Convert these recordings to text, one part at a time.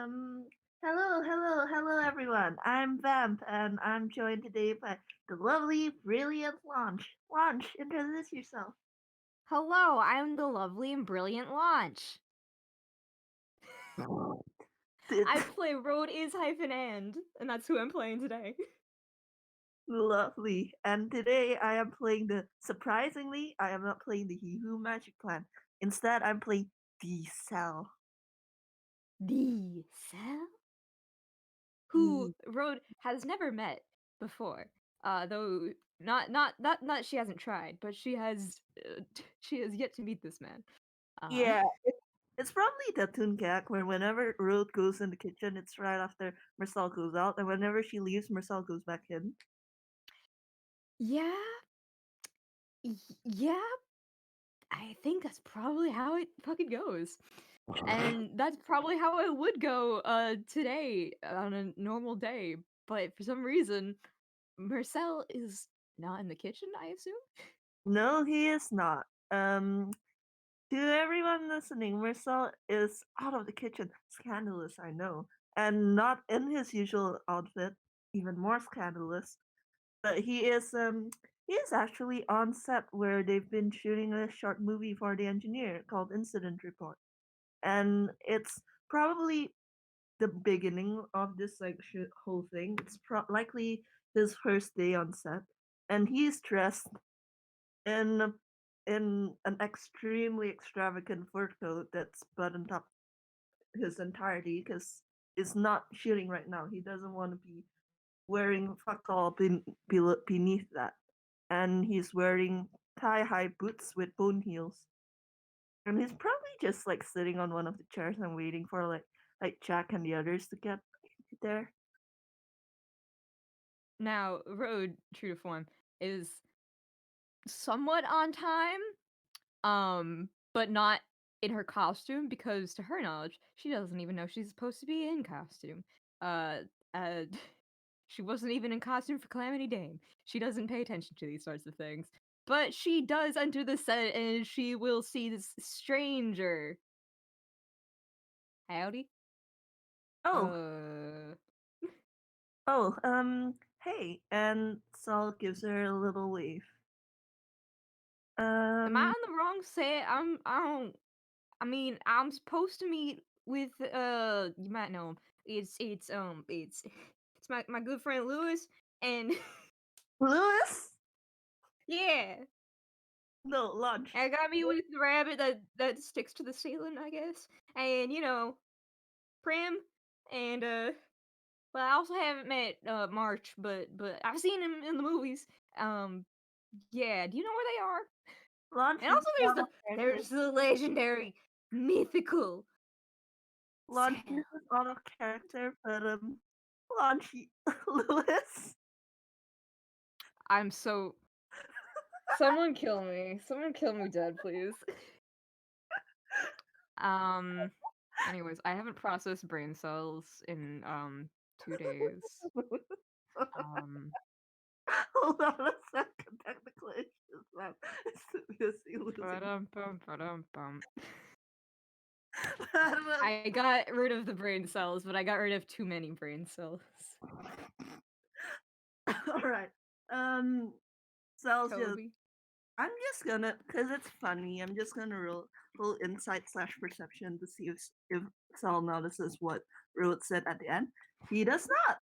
Um, hello, everyone. I'm Vamp, and I'm joined today by the lovely, brilliant Launch. Launch, introduce yourself. Hello, I'm the lovely and brilliant Launch. I It's play Rhode Is-And, and that's who I'm playing today. lovely. And today I am playing surprisingly, I am not playing the He Who Magic Plan. Instead, I'm playing the Cell. The Cell? Who The, Rhode has never met before. Though not she hasn't tried, but she has yet to meet this man. Uh, yeah, it's probably the Toonkind where whenever Ruth goes in the kitchen, it's right after Mersel goes out, and whenever she leaves, Mersel goes back in. yeah, yeah. I think that's probably how it fucking goes. And that's probably how it would go today on a normal day. But for some reason, Marcel is not in the kitchen, I assume? No, he is not. To everyone listening, Marcel is out of the kitchen. Scandalous, I know. And not in his usual outfit, even more scandalous. But he is actually on set where they've been shooting a short movie for the engineer called Incident Report. And it's probably the beginning of this whole thing. It's likely his first day on set, and he's dressed in an extremely extravagant fur coat that's buttoned up his entirety because it's not shooting right now. He doesn't want to be wearing fuck all beneath that, and he's wearing thigh-high boots with bone heels, and he's probably just like sitting on one of the chairs and waiting for like Jack and the others to get there. Now, Road, true to form, is somewhat on time, but not in her costume because, to her knowledge, she doesn't even know she's supposed to be in costume. Uh, uh, she wasn't even in costume for Calamity Dame. She doesn't pay attention to these sorts of things. But she does enter the set and she will see this stranger. Howdy? Oh, Uh, hey, and Saul gives her a little wave. am I Um, on the wrong set? I don't. I mean, I'm supposed to meet with you might know him. It's my good friend Lewis, and Lewis? yeah, No, lunch. I got me with the rabbit that sticks to the ceiling, I guess, and Prim, and well, I also haven't met March, but I've seen him in the movies. Um, yeah, do you know where they are? Lunch And is also, out of character. there's the legendary, mythical Lunch Cell. is out of character, but lunch Lewis. I'm so Someone kill me. Someone kill me dead, please. Um, anyways, I haven't processed brain cells in 2 days. Um, Hold on a second. Technical issues, man. It's because he losing. ba-dum-bum. But, I got rid of the brain cells, but I got rid of too many brain cells. all right. Um, Celsius. Toby. I'm just gonna, cause it's funny. I'm just gonna roll insight slash perception to see if Sal notices what Road said at the end. He does not.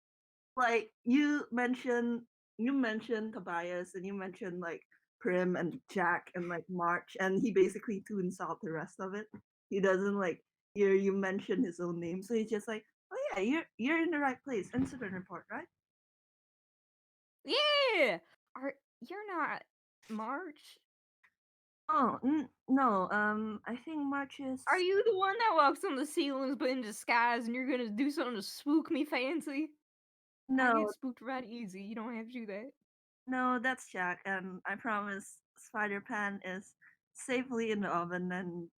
Like you mentioned Tobias and you mentioned like Prim and Jack and like March, and he basically tunes out the rest of it. He doesn't like hear you mention his own name, so he's just like, oh yeah, you're in the right place. Incident report, right? Yeah! You're not March? Oh no, I think March is Are you the one that walks on the ceilings but in disguise and you're gonna do something to spook me fancy? I get no, spooked right easy. You don't have to do that. no, that's Jack, and I promise Spider Pan is safely in the oven, and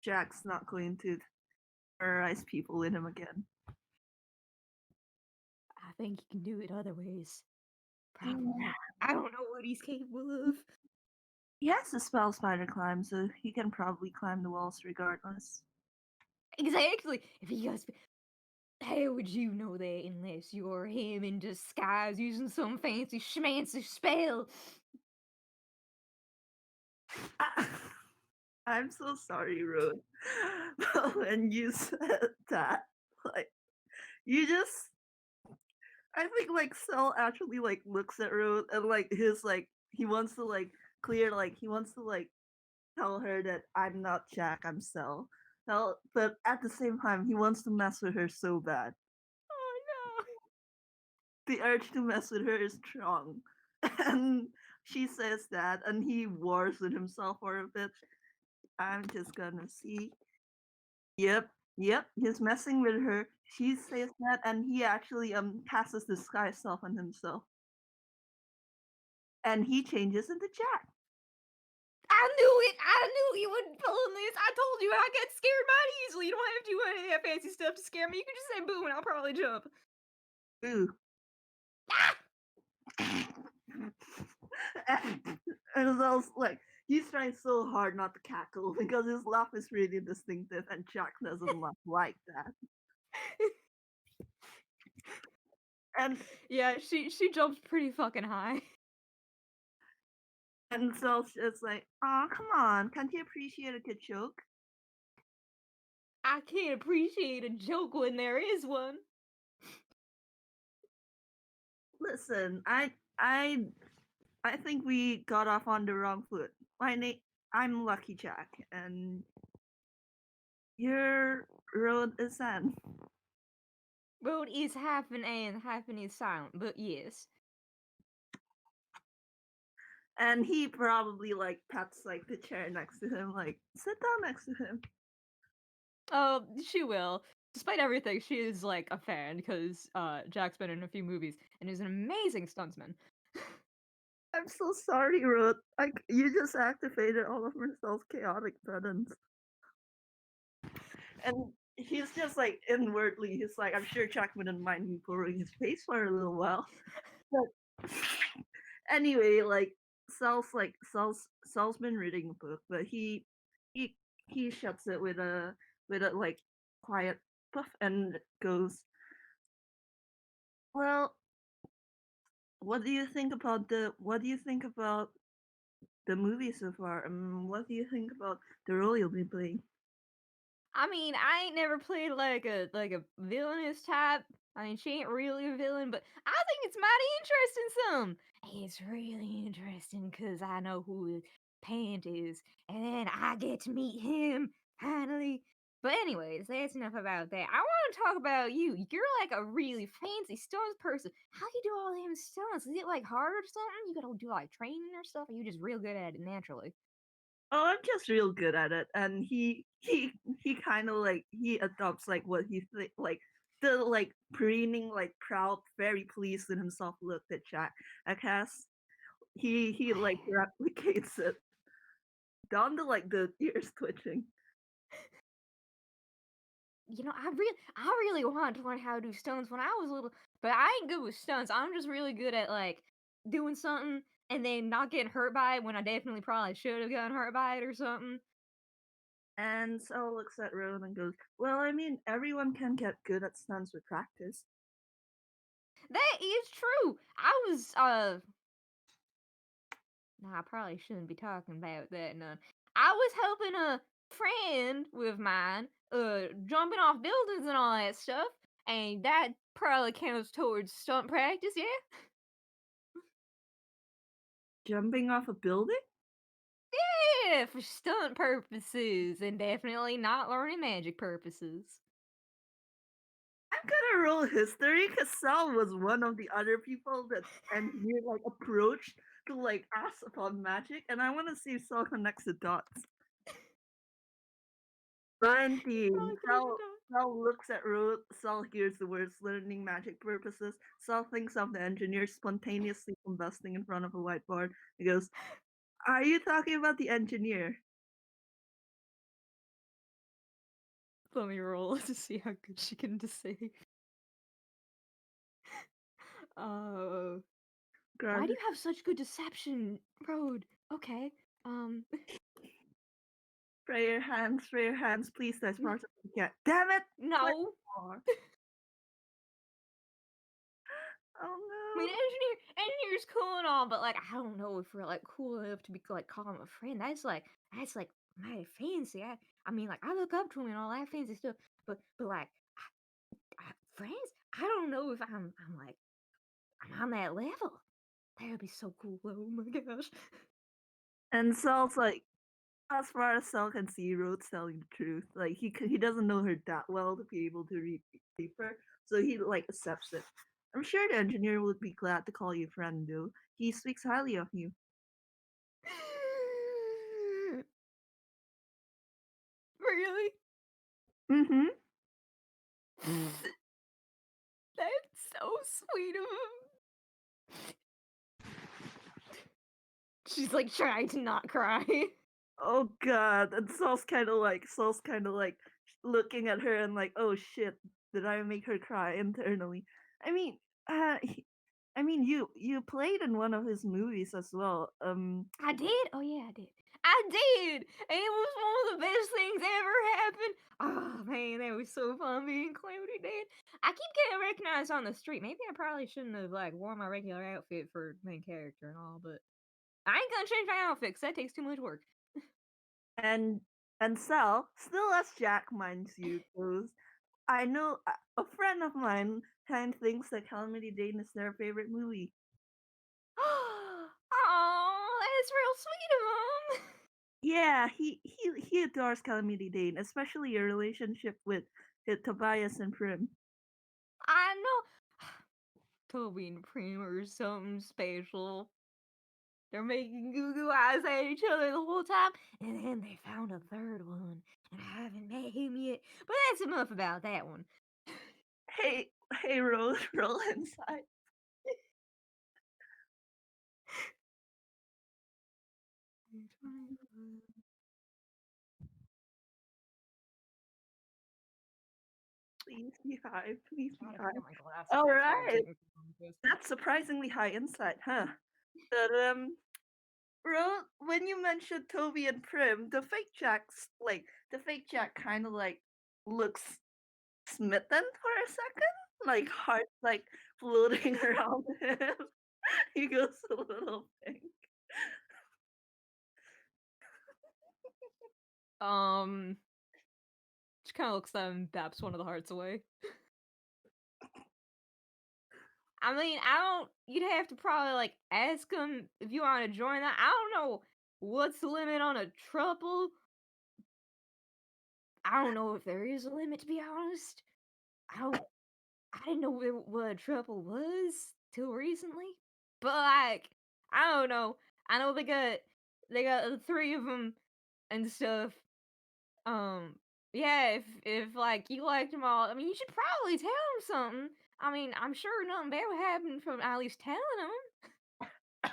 Jack's not going to terrorize people with him again. I think you can do it other ways. Yeah. Probably. I don't know what he's capable of. He has to spell spider climb, so he can probably climb the walls regardless. Exactly. If he goes, How would you know that unless you're him in disguise using some fancy schmancy spell? I, I'm so sorry, Ruth. But when you said that, like, you just, I think like Cell actually like looks at Ruth and like his like he wants to like clear like he wants to like tell her that I'm not Jack, I'm Cell. Cell, but at the same time, he wants to mess with her so bad. Oh The urge to mess with her is strong. And she says that, and he wars with himself for a bit. I'm just gonna see. Yep, yep, he's messing with her. She says that, and he actually passes disguise self on himself. And he changes into Jack. I knew it! I knew you would pull this! I told you I get scared mighty easily. You don't have to do any of that fancy stuff to scare me. You can just say boo and I'll probably jump. Ooh. Ah! And Zell's like, he's trying so hard not to cackle because his laugh is really distinctive, and Jack doesn't laugh like that. And Yeah, she jumps pretty fucking high. Zell's just like, "Aw, come on, can't you appreciate a good joke?" I can't appreciate a joke when there is one. Listen, I think we got off on the wrong foot. My name, I'm Lucky Jack, and your Rhode Is-And. Road is half an A and half an is silent, but yes. And he probably like pats like the chair next to him, like sit down next to him. Oh, she will. Despite everything, she is like a fan because Jack's been in a few movies and is an amazing stuntsman. I'm so sorry, Ruth. Like you just activated all of Marcel's chaotic buttons. And he's just like inwardly, he's like, I'm sure Jack wouldn't mind me pulling his face for a little while. But anyway, like Sal's been reading a book, but he he shuts it with a like quiet puff and goes, well, what do you think about the movie so far? What do you think about the role you'll be playing? I mean, I ain't never played like a villainous type. I mean, she ain't really a villain, but I think it's mighty interesting. Some it's really interesting because I know who Pant is, and then I get to meet him finally. But anyways, that's enough about that. I want to talk about you. You're like a really fancy stunts person. How do you do all them stunts? Is it like hard or something? You gotta do like training or stuff? Or you just real good at it naturally? Oh, I'm just real good at it, and he kind of like he adopts like what he like the like preening, like proud, very pleased with himself look that Jack has. He like replicates it down to like the ears twitching. You know, I really wanted to learn how to do stunts when I was little, but I ain't good with stunts. I'm just really good at like doing something and then not getting hurt by it when I definitely probably should have gotten hurt by it or something. And Sal looks at Rowan and goes, "Well, I mean, everyone can get good at stunts with practice." That is true. I was nah, I probably shouldn't be talking about that none. I was helping a friend with mine, jumping off buildings and all that stuff, and that probably counts towards stunt practice, yeah? Jumping off a building? Yeah, for stunt purposes, and definitely not learning magic purposes. I'm gonna roll history because Sal was one of the other people that engineer like approached to like ask upon magic, and I want to see if Sal connects the dots. 19. Probably connected dots. Sal looks at Ruth. Sal hears the words learning magic purposes. Sal thinks of the engineer spontaneously combusting in front of a whiteboard. He goes, "Are you talking about the engineer?" Let me roll to see how good she can deceive. Uh, why do God, you have such good deception, Road? Okay. Um, spray your hands, please. That's part of the get. Damn it! Play no. more. mean, engineer's cool and all, but like I don't know if we're like cool enough to be like call him a friend. That's like mighty fancy. I mean, like I look up to him and all that fancy stuff, but like friends, I don't know if I'm on that level. That would be so cool. Oh my gosh. And Sal's like, as far as Sal can see, Rhode's telling the truth. Like he doesn't know her that well to be able to read deeper, so he like accepts it. I'm sure the engineer would be glad to call you friend, though. He speaks highly of you. Really? Mm-hmm. That's so sweet of him. She's like trying to not cry. Oh God! And Saul's kind of like looking at her and like, oh shit, did I make her cry internally? I mean, he, you played in one of his movies as well. I did? Oh yeah, I did. I did! And it was one of the best things ever happened. Oh man, that was so fun being Calamity Dan. I keep getting recognized on the street. Maybe I probably shouldn't have like worn my regular outfit for main character and all, but I ain't gonna change my outfit because that takes too much work. and and Sal, still as Jack minds you, goes. I know a friend of mine kind of thinks that Calamity Jane is their favorite movie. Oh, that's real sweet of him. Yeah, he adores Calamity Jane, especially your relationship with Tobias and Prim. I know. Toby and Prim are something special. They're making goo goo eyes at each other the whole time, and then they found a third one, and I haven't met him yet. But that's enough about that one. Hey, roll, roll inside. Please be high. Please be Gotta high. pick up my glasses. All That's very right, technical. that's surprisingly high insight, huh? But Ro, when you mentioned Toby and Prim, the fake Jack kind of like looks smitten for a second, like heart like floating around him. He goes a little pink. She kind of looks at him and baps one of the hearts away. I mean, I don't. You'd have to probably like ask him if you want to join that. I don't know what's the limit on a trouble. I don't know if there is a limit, to be honest. I don't. I didn't know what a trouble was till recently. But like, I don't know. I know they got the three of them and stuff. Um, yeah. If like you liked them all, I mean, you should probably tell them something. I mean, I'm sure nothing bad would happen from at least telling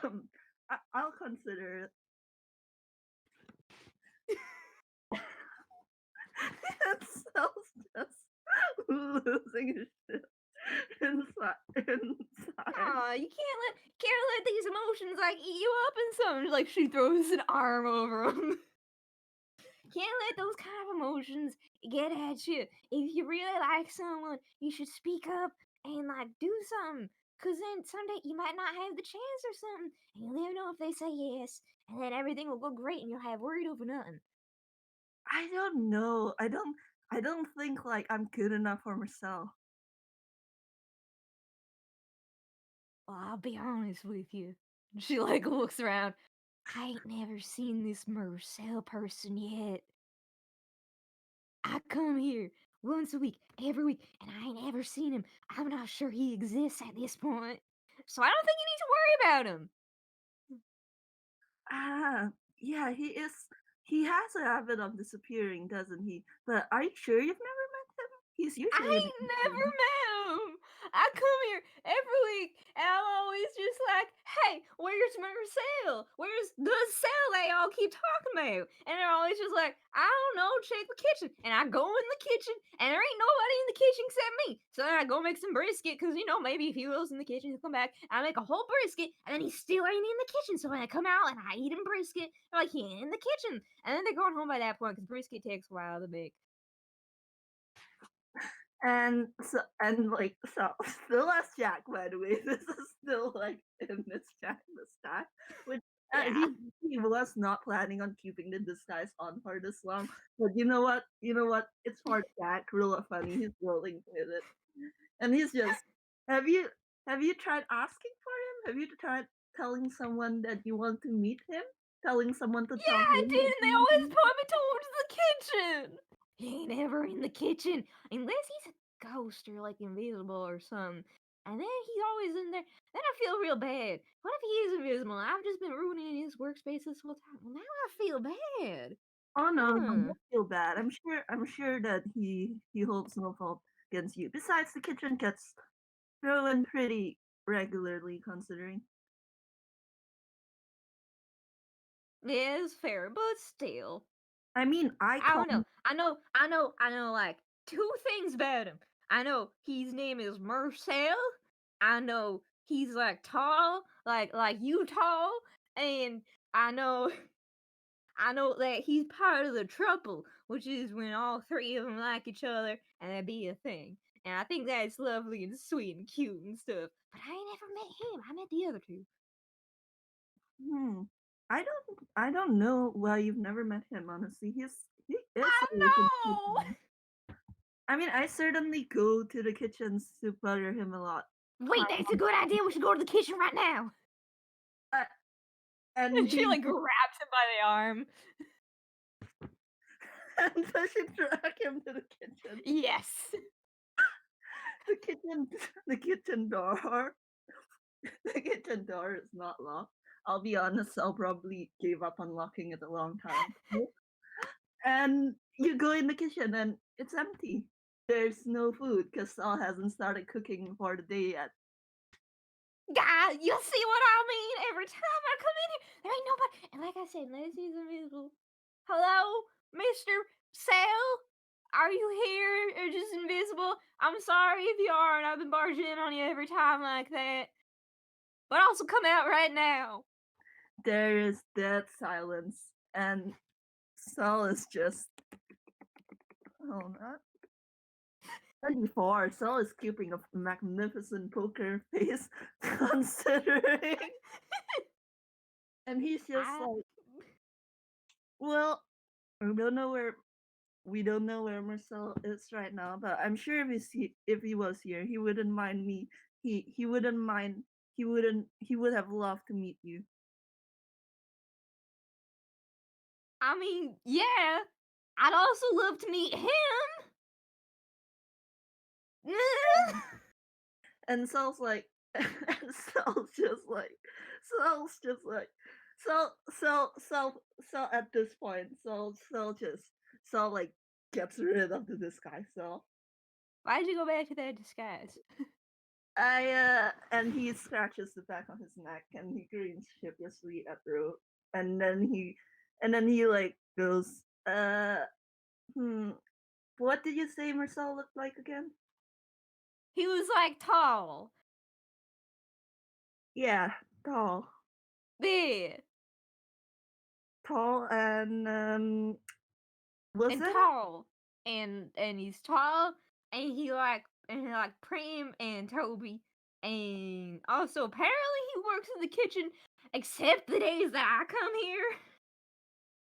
them. I'll consider it. And Sal's just losing his shit inside. Aw, you can't let these emotions like eat you up and something. Like she throws an arm over him. Can't let those kind of emotions get at you. If you really like someone, you should speak up and like do something. Cause then someday you might not have the chance or something, and you'll never know if they say yes, and then everything will go great, and you'll have worried over nothing. I don't know. I don't think like I'm good enough for myself. Well, I'll be honest with you. She like looks around. I ain't never seen this Mersel person yet. I come here once a week, every week, and I ain't ever seen him. I'm not sure he exists at this point. So I don't think you need to worry about him. Ah, yeah, he is. He has a habit of disappearing, doesn't he? But are you sure you've never met him? He's I usually in the ain't never kitchen. met him. I come here every week, and I'm always just like, "Hey, where's Mersel? Where's the cell they all keep talking about?" And they're always just like, "I don't know, check the kitchen." And I go in the kitchen, and there ain't nobody in the kitchen except me. So then I go make some brisket, because maybe if he was in the kitchen, he'll come back. I make a whole brisket, and then he still ain't in the kitchen. So when I come out and I eat him brisket, they're like, "He ain't in the kitchen." And then they're going home by that point, because brisket takes a while to make. and still as Jack, by the way. This is still like in this Jack disguise, which Yeah. he was not planning on keeping the disguise on for this long. But you know what? You know what? It's for Jack. Real funny. He's rolling with it, and he's just. Have you have you tried asking for him? Have you tried telling someone that you want to meet him? Telling someone to tell Yeah, I him did, that and you they want to always meet him? point me towards the kitchen. He ain't ever in the kitchen unless he's a ghost or like invisible or something. And then he's always in there. Then I feel real bad. What if he is invisible? I've just been ruining his workspace this whole time. Well, now I feel bad. Oh no, no, Hmm. don't feel bad. I'm sure that he holds no fault against you. Besides, the kitchen gets thrown pretty regularly, considering. Yeah, it's fair, but still. I mean, I I call don't know. I know like two things about him. I know his name is Mersel. I know he's like tall, like you tall, and I know I know that he's part of the trouble, which is when all three of them like each other and that be a thing. And I think that's lovely and sweet and cute and stuff. But I ain't ever met him. I met the other two. Hmm. I don't know why you've never met him. Honestly, he is I always in the know. kitchen. I mean, I certainly go to the kitchens to bother him a lot. Wait, that's a good idea. We should go to the kitchen right now. Uh, And and she do like grabs him by the arm. and does she drag him to the kitchen? Yes. The kitchen, the kitchen door. The kitchen door is not locked. I'll be honest, I'll probably gave up on locking it a long time ago. And you go in the kitchen and it's empty. There's no food because Sal hasn't started cooking for the day yet. God, you see what I mean? Every time I come in here, there ain't nobody. And like I said, unless he's invisible. Hello, Mr. Sal? Are you here or just invisible? I'm sorry if you are, and I've been barging in on you every time like that. But also come out right now. There is dead silence, and Sal is just, oh, not 24. Sal is keeping a magnificent poker face, considering. And he's just I like, well, we don't know where we don't know where Marcel is right now, but I'm sure if he was here, he wouldn't mind me. He wouldn't mind. He would have loved to meet you. I mean, yeah. I'd also love to meet him. And Sal's like, and Sal's just like, Sal's just like, Sal at this point, Sal like gets rid of the disguise. So Why'd you go back to that disguise? and he scratches the back of his neck and he grins sheepishly at Ro, and then he like goes, hmm, what did you say Marcel looked like again? He was like tall. Yeah, tall, There. tall, and was And it? tall. And he's tall and he like Prim and Toby. And also apparently he works in the kitchen except the days that I come here.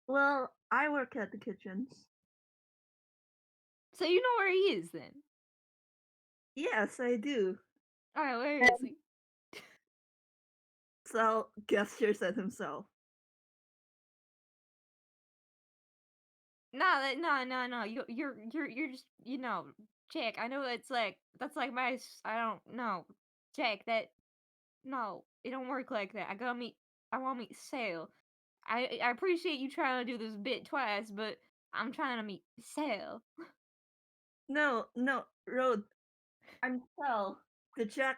Well, I work at the kitchens. So you know where he is then. Yes, I do. Alright, where is And he? Sal gestures at himself. No. You're just Jack. I know that's like I don't know. Jack, that no, it don't work like that. I wanna meet Sale. I appreciate you trying to do this bit twice, but I'm trying to meet Sale. No, no, Rode, I'm Sal. The Jack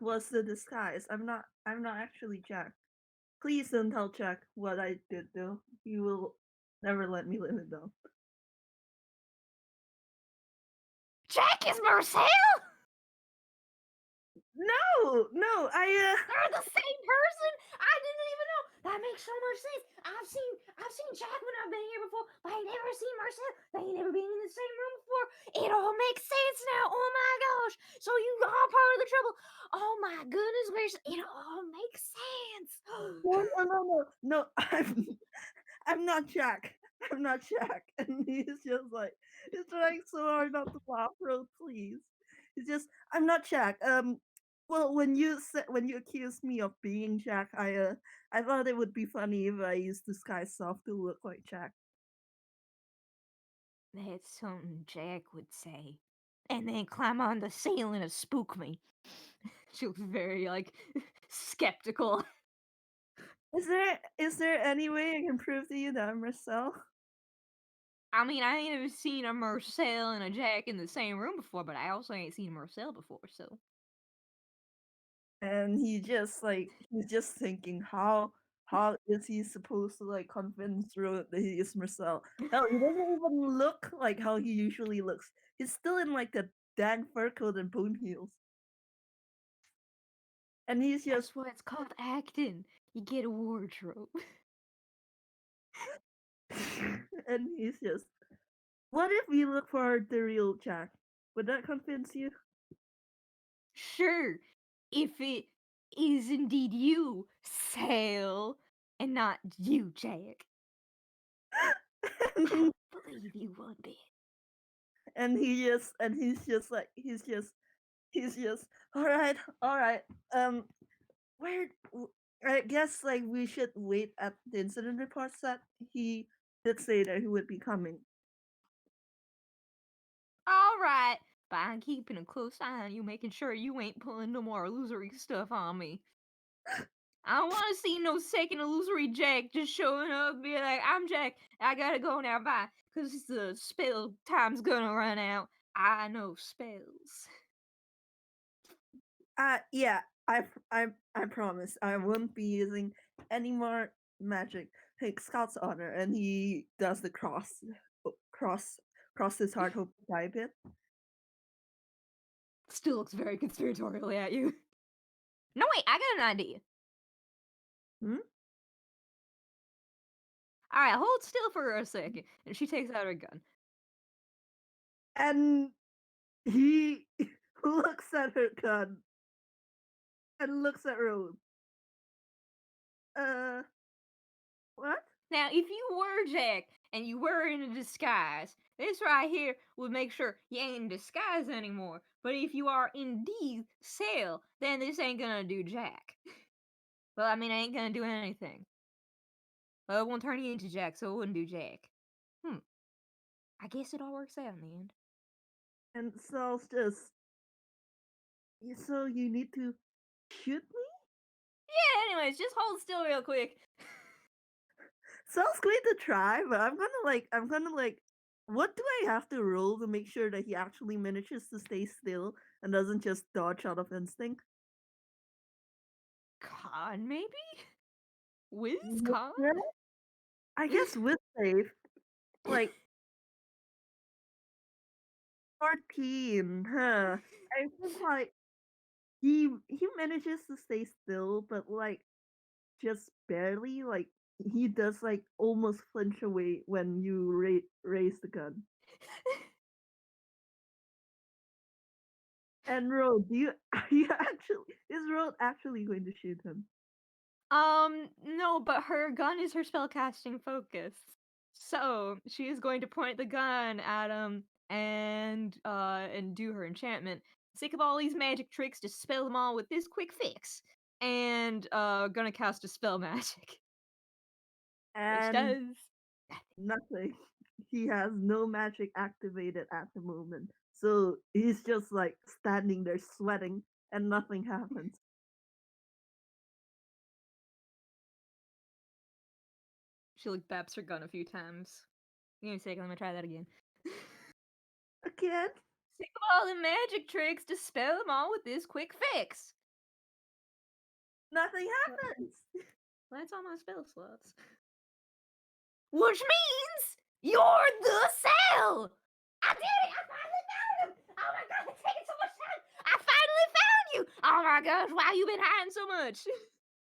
was the disguise. I'm not actually Jack. Please don't tell Jack what I did though. He will never let me live it though. Jack is Marcel? No, They're the same person. I didn't even know. That makes so much sense. I've seen Jack when I've been here before, but I never seen Marcel. They ain't never been in the same room before. It all makes sense now. Oh my gosh. So you are part of the trouble. Oh my goodness gracious. It all makes sense. no. I'm not Jack. I'm not Jack. And he's trying so hard not to laugh, bro. Please. He's just, I'm not Jack. Well, when you accused me of being Jack, I thought it would be funny if I used disguise self to look like Jack. That's something Jack would say. And then climb on the ceiling and spook me. She looks very like skeptical. Is there any way I can prove to you that I'm Marcel? I mean, I ain't never seen a Mersel and a Jack in the same room before, but I also ain't seen Marcel before, so. And he's just thinking how is he supposed to like convince Rode that he is Marcel? Hell, he doesn't even look like how he usually looks. He's still in like the dang fur coat and bone heels. And he's just That's why it's called acting. You get a wardrobe. and he's just what if we look for the real Jack? Would that convince you? Sure, if it is indeed you, Sale, and not you, Jack. I and, don't believe you one bit. he's just all right. Um Where I guess like we should wait at the incident report set. He did say that he would be coming. Alright, but I'm keeping a close eye on you, making sure you ain't pulling no more illusory stuff on me. I don't want to see no second illusory Jack just showing up and be like, I'm Jack, I gotta go now, bye. Because the spell time's gonna run out. I know spells. Yeah, I promise I won't be using any more magic. Take Scout's honor, and he does the cross cross his heart hope to die bit. Still looks very conspiratorially at you. No, wait, I got an idea. Hmm? Alright, hold still for a second. And she takes out her gun. And he looks at her gun and looks at Rose. Uh, what? Now, if you were Jack and you were in a disguise, this right here would make sure you ain't in disguise anymore. But if you are indeed Sale, then this ain't gonna do Jack. Well, I mean, it ain't gonna do anything. Well, it won't turn you into Jack, so it wouldn't do Jack. I guess it all works out in the end. And Sal's just so you need to shoot me. Yeah, anyways, just hold still real quick. Sounds great to try, but I'm gonna like, what do I have to roll to make sure that he actually manages to stay still and doesn't just dodge out of instinct? Con, maybe? Wiz con? Yeah, I guess with save, like 14, huh? I think like he manages to stay still, but like just barely. Like he does like almost flinch away when you raise the gun. And Road, do you are you actually is Road actually going to shoot him? No, but her gun is her spellcasting focus. So she is going to point the gun at him and do her enchantment. Sick of all these magic tricks, just spell them all with this quick fix. And gonna cast a spell magic. Which And does nothing. He has no magic activated at the moment. So he's just like standing there sweating and nothing happens. she like baps her gun a few times. Give me a second, let me try that again. Again, Sick of all the magic tricks, just spell them all with this quick fix. nothing Well, happens. that's all my spell slots. Which means you're the cell! I did it! I finally found him! Oh my god, it's taking so much time! I finally found you! Oh my gosh, why you been hiding so much?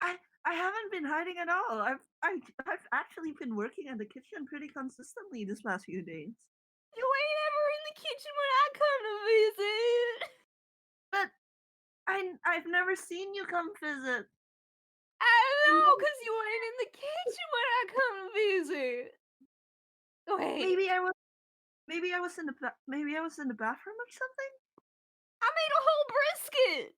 I I haven't been hiding at all. I've actually been working in the kitchen pretty consistently this past few days. You ain't ever in the kitchen when I come to visit. But I've never seen you come visit. I And know, cause you ain't in the kitchen when I come to visit. Wait, maybe I was maybe I was in the bathroom or something. I made a whole brisket.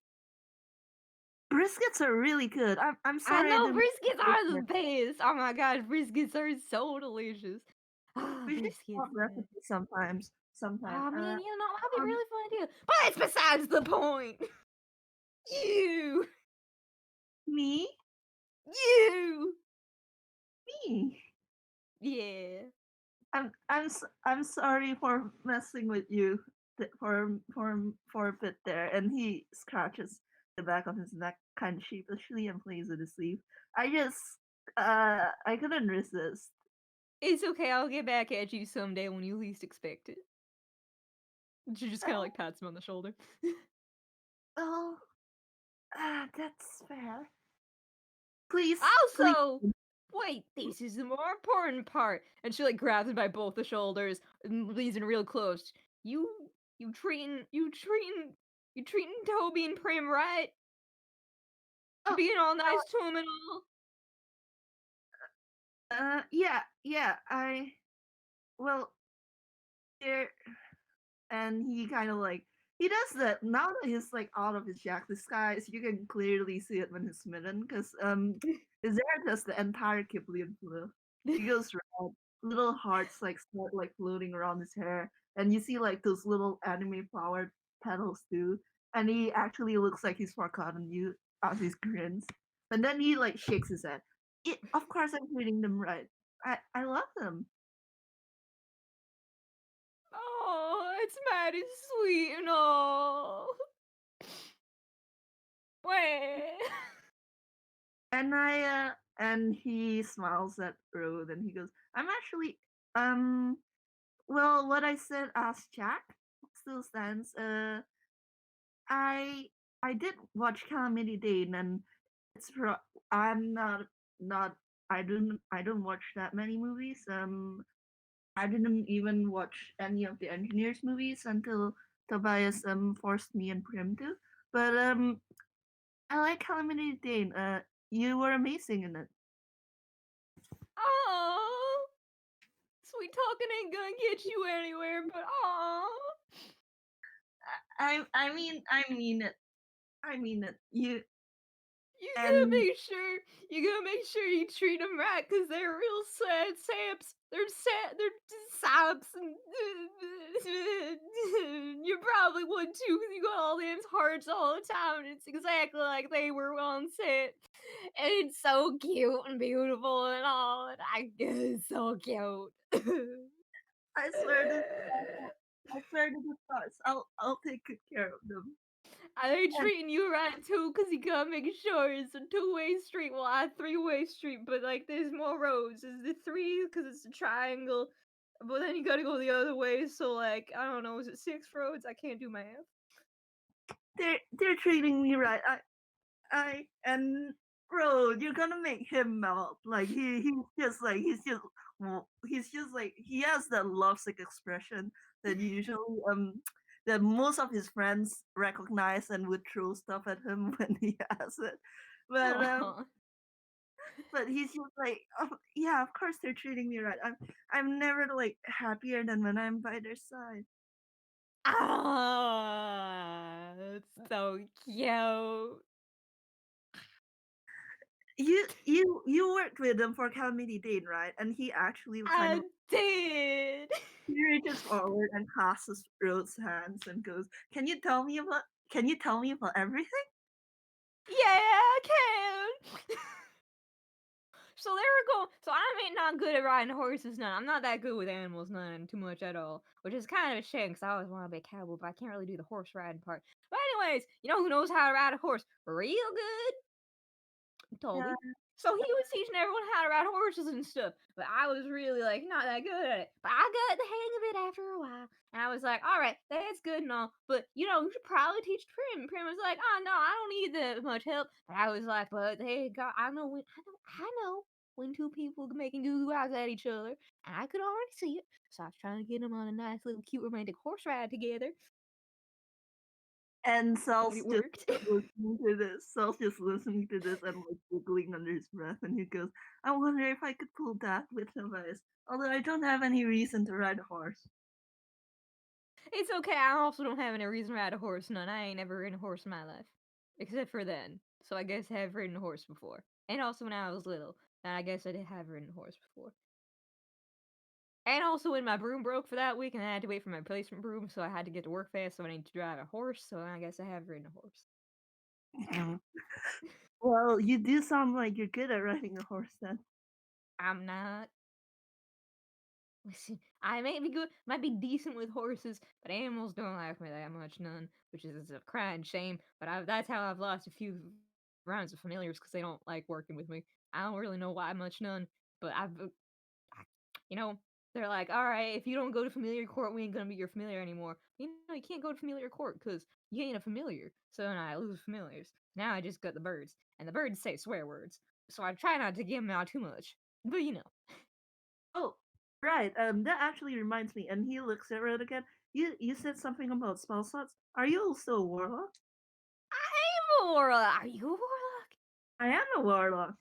Briskets are really good. I'm I sorry I know didn't briskets are the brisket. best. Oh my gosh, briskets are so delicious. Ah, We should briskets. swap recipes sometimes. Sometime. Oh man, you know, that'd be Um, really fun to do. But it's besides the point. You, me, you, me. yeah. I'm sorry for messing with you for a bit there. And he scratches the back of his neck kind of sheepishly and plays with his sleeve. I just I couldn't resist. It's okay. I'll get back at you someday when you least expect it. She just kind of Oh, like pats him on the shoulder. oh, that's fair. Please, please. Also, wait, this is the more important part. And she like grabs him by both the shoulders and leads him real close. You, you treating Toby and Prim right? Oh, Being all nice to him and all. yeah, yeah. Well, there. And he kind of like he does that now that he's like out of his jack disguise. You can clearly see it when he's smitten because his hair does the entire Kiplian blue. He goes red, little hearts like start like floating around his hair, and you see like those little anime flower petals too. And he actually looks like he's forgotten you as he grins. And then he like shakes his head. Of course, I'm treating them right. I love them. Oh, it's mighty sweet and all. Wait. And he smiles at Rode and he goes, I'm actually um well what I said as Jack still stands. I I did watch Calamity Dane and I'm not I don't watch that many movies. I didn't even watch any of the engineers movies until Tobias forced me and Prim to. But I like Calamity Dane. You were amazing in it. Oh, sweet talking ain't gonna get you anywhere, but oh. I mean it. I mean it. You gotta And make sure you treat them right, cause they're real sad saps. They're sad. They're just saps, and you probably would too, cause you got all these hearts all the time, and it's exactly like they were on set. And it's so cute and beautiful and all, and it's so cute. I swear to I swear to the stars, I'll take good care of them. I ain't And treating you right too, cause you gotta make sure it's a two-way street. Well, I three-way street, but like there's more roads. Is it three? Cause it's a triangle. But then you gotta go the other way. So like I don't know. Is it six roads? I can't do math. they're treating me right. I and bro, you're gonna make him melt. Like he's just like he has that lovesick expression that usually that most of his friends recognize and would throw stuff at him when he has it. But Oh, he's just like, oh, yeah, of course they're treating me right. I'm never like happier than when I'm by their side. ah, that's so cute. You worked with him for Calamity Dane, right? And he actually kind I of did. he reaches forward and clasps Rhodes' hands and goes, Can you tell me about everything?" Yeah, I can. So there we go. So I'm ain't not good at riding horses none. I'm not that good with animals none too much at all, which is kind of a shame because I always want to be a cowboy, but I can't really do the horse riding part. But anyways, you know who knows how to ride a horse real good? Yeah, Toby. So he was teaching everyone how to ride horses and stuff, but I was really like not that good at it. But I got the hang of it after a while, and I was like, "All right, that's good and all, but you should probably teach Prim." Prim was like, "Oh no, I don't need that much help." And I was like, "But hey, God, I know when two people making goo goo eyes at each other, and I could already see it." So I was trying to get them on a nice little cute romantic horse ride together, And and Sal's it just worked. listening to this. Sal's just listening to this and like giggling under his breath, and he goes, "I wonder if I could pull that with advice. Although I don't have any reason to ride a horse." It's okay. I also don't have any reason to ride a horse. None. I ain't ever ridden a horse in my life, except for then. So I guess I have ridden a horse before, and also when I was little. And I guess I did have ridden a horse before. And also when my broom broke for that week, and I had to wait for my replacement broom, so I had to get to work fast. So I need to drive a horse. So I guess I have ridden a horse. Well, you do sound like you're good at riding a horse then. I'm not. Listen, I might be good, might be decent with horses, but animals don't like me that much, none, which is a crying shame. But that's how I've lost a few rounds of familiars because they don't like working with me. I don't really know why much, none, but I- you know, they're like, all right, if you don't go to familiar court, we ain't gonna be your familiar anymore. You can't go to familiar court because you ain't a familiar. So then I lose familiars. Now I just got the birds, and the birds say swear words. So I try not to give them out too much, but Oh, right. That actually reminds me. And he looks at Red again. You said something about spell slots. Are you also a warlock? I am a warlock. Are you a warlock? I am a warlock.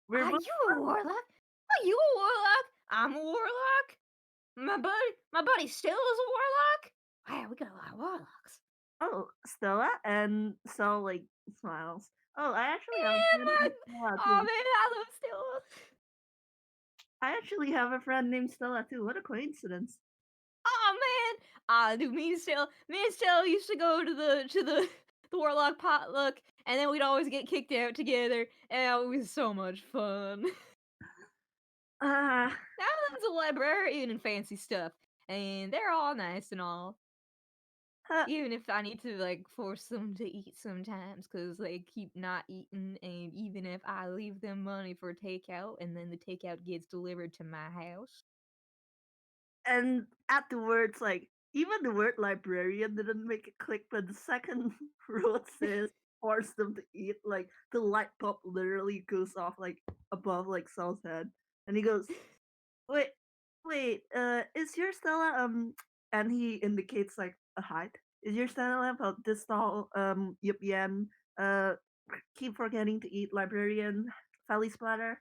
We're Are both. you a warlock? Are you a warlock? I'm a warlock. My buddy still is a warlock. Wow, we got a lot of warlocks. Oh, Stella, and Stella like smiles. Oh, I actually have a Man, friend named Stella oh too. man, I love Stella. I actually have a friend named Stella too. What a coincidence. Oh man, dude, me and Stella used to go to the warlock potluck, and then we'd always get kicked out together, and it was so much fun. Ah, Now a librarian and fancy stuff, and they're all nice and all. huh, Even if I need to, like, force them to eat sometimes, cause they keep not eating, and even if I leave them money for takeout, and then the takeout gets delivered to my house. and at the words like even the word librarian didn't make it click, but the second row says force them to eat, like the light bulb literally goes off like above like Sal's head, and he goes, "Wait, wait, is your Stella and he indicates like a height. Is your Stella about this tall? Yip Yen, uh, keep forgetting to eat librarian, Felly Splatter."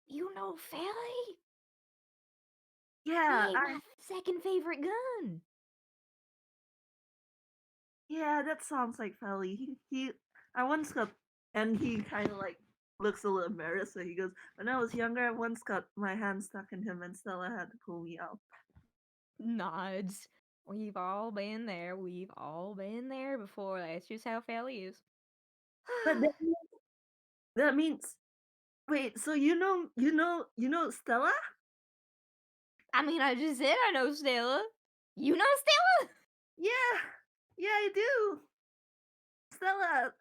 You know Felly? Yeah, He ain't my second favorite gun. yeah, that sounds like Felly. I once got, and he kind of like looks a little embarrassed. So he goes, "When I was younger, I once got my hand stuck in him, and Stella had to pull me out." Nods. We've all been there. We've all been there before. That's just how Felly is. But that means wait. So you know Stella? I mean, I just said I know Stella. You know Stella? Yeah, yeah, I do. Stella,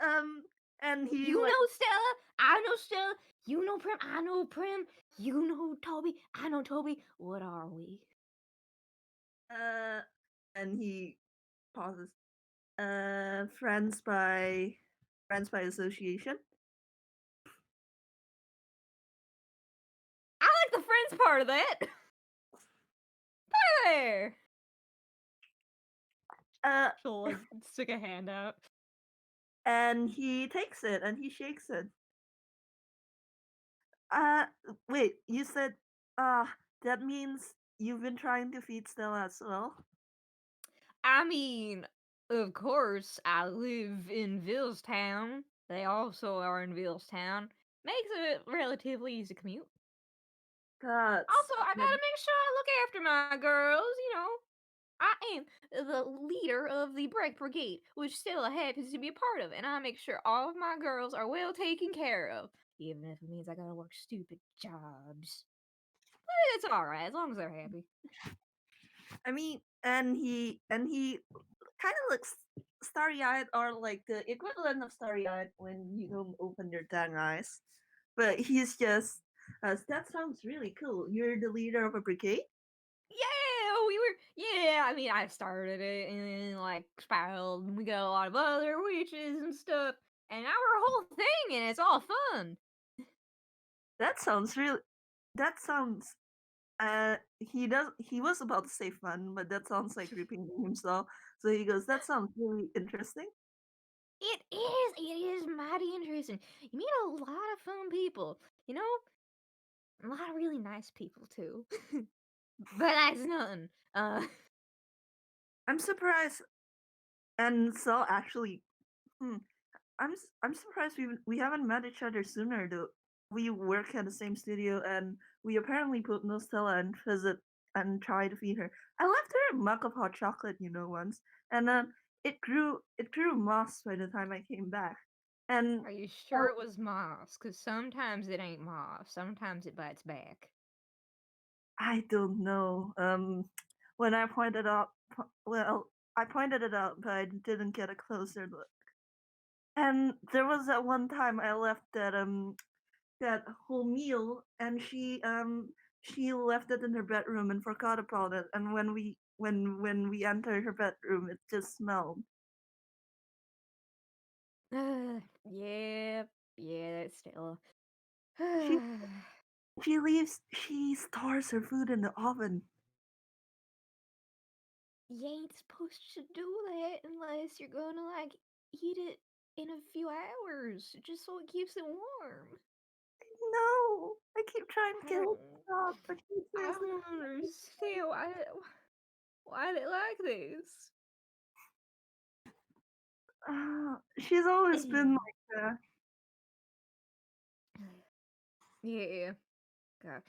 and he You like, know Stella. I know Stella. You know Prim. I know Prim. You know Toby. I know Toby. What are we? uh, and he pauses. Friends by association. I like the friends part of that. There. Uh, She'll like stick a hand out. and he takes it and he shakes it. Uh, wait, you said, that means you've been trying to feed Stella as well? I mean, of course, I live in Villestown. They also are in Villestown. Makes it relatively easy commute. That's Also, I gotta make sure I look after my girls. I am the leader of the Break Brigade, which still happens to be a part of, and I make sure all of my girls are well taken care of, even if it means I gotta work stupid jobs. But it's alright, as long as they're happy. I mean, and he kind of looks starry-eyed or like the equivalent of starry-eyed when you don't open your dang eyes. But he's just, that sounds really cool. You're the leader of a brigade? Yeah, we were. Yeah, I mean, I started it and then like spiraled, and we got a lot of other witches and stuff, and now we're a whole thing, and it's all fun. That sounds really. That sounds. He was about to say fun, but that sounds like repeating himself. So he goes, "That sounds really interesting." It is mighty interesting. You meet a lot of fun people, you know, a lot of really nice people too. But that's nothing. I'm surprised, and so actually, hmm, I'm surprised we haven't met each other sooner though. We work at the same studio, and we apparently put Nostella and visit and try to feed her. I left her a mug of hot chocolate, once, and it grew moss by the time I came back, and Are you oh, sure it was moss? Because sometimes it ain't moss. Sometimes it bites back. I don't know. When I pointed out, well, I pointed it out, but I didn't get a closer look. And there was that one time I left that whole meal, and she left it in her bedroom and forgot about it. And when we entered her bedroom, it just smelled. Yeah, yeah, that's still. She she stores her food in the oven. You ain't supposed to do that unless you're gonna like eat it in a few hours, just so it keeps it warm. No, I keep trying to I get her to don't, stop, but she I says don't understand why they like this. she's always been like that. Yeah. God.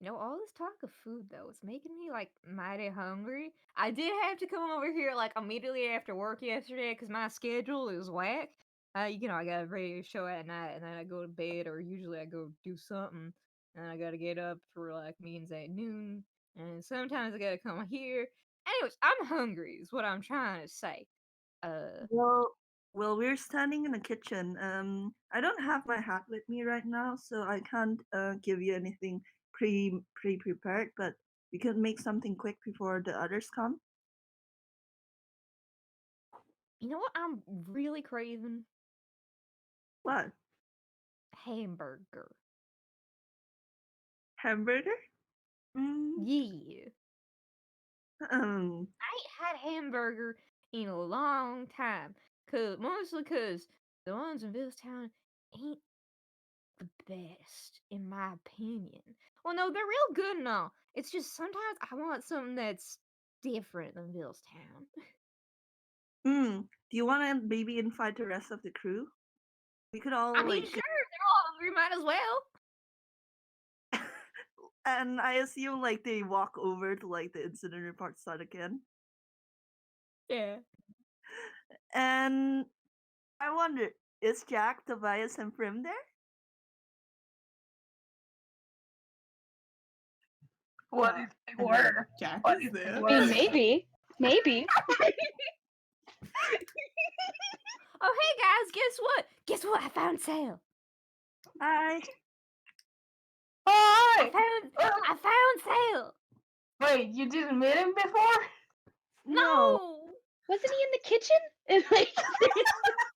All this talk of food though, it's making me like mighty hungry. I did have to come over here like immediately after work yesterday because my schedule is whack. I got a radio show at night and then I go to bed, or usually I go do something, and I gotta get up for like meetings at noon, and sometimes I gotta come here. Anyways, I'm hungry is what I'm trying to say. Uh, Well, well, we're standing in the kitchen. I don't have my hat with me right now, so I can't give you anything prepared. But we could make something quick before the others come. you know what I'm really craving? What? Hamburger. Hamburger? Mm, Yeah. um, I ain't had hamburger in a long time. Mostly cause the ones in Billstown ain't the best, in my opinion. Well, no, they're real good and all. It's just sometimes I want something that's different than Billstown. do you want to maybe invite the rest of the crew? We could I all mean, sure, they're all hungry, might as well. and I assume like they walk over to like the incident report start again. Yeah. And I wonder, is Jack, Tobias, and Prim there? What if they I mean, were? Jack What is if they there. were? I mean, maybe. Oh, hey guys, guess what? Guess what? I found Sale. Hi. Hi! I found Sale. Wait, you didn't meet him before? No. No. Wasn't he in the kitchen? And like,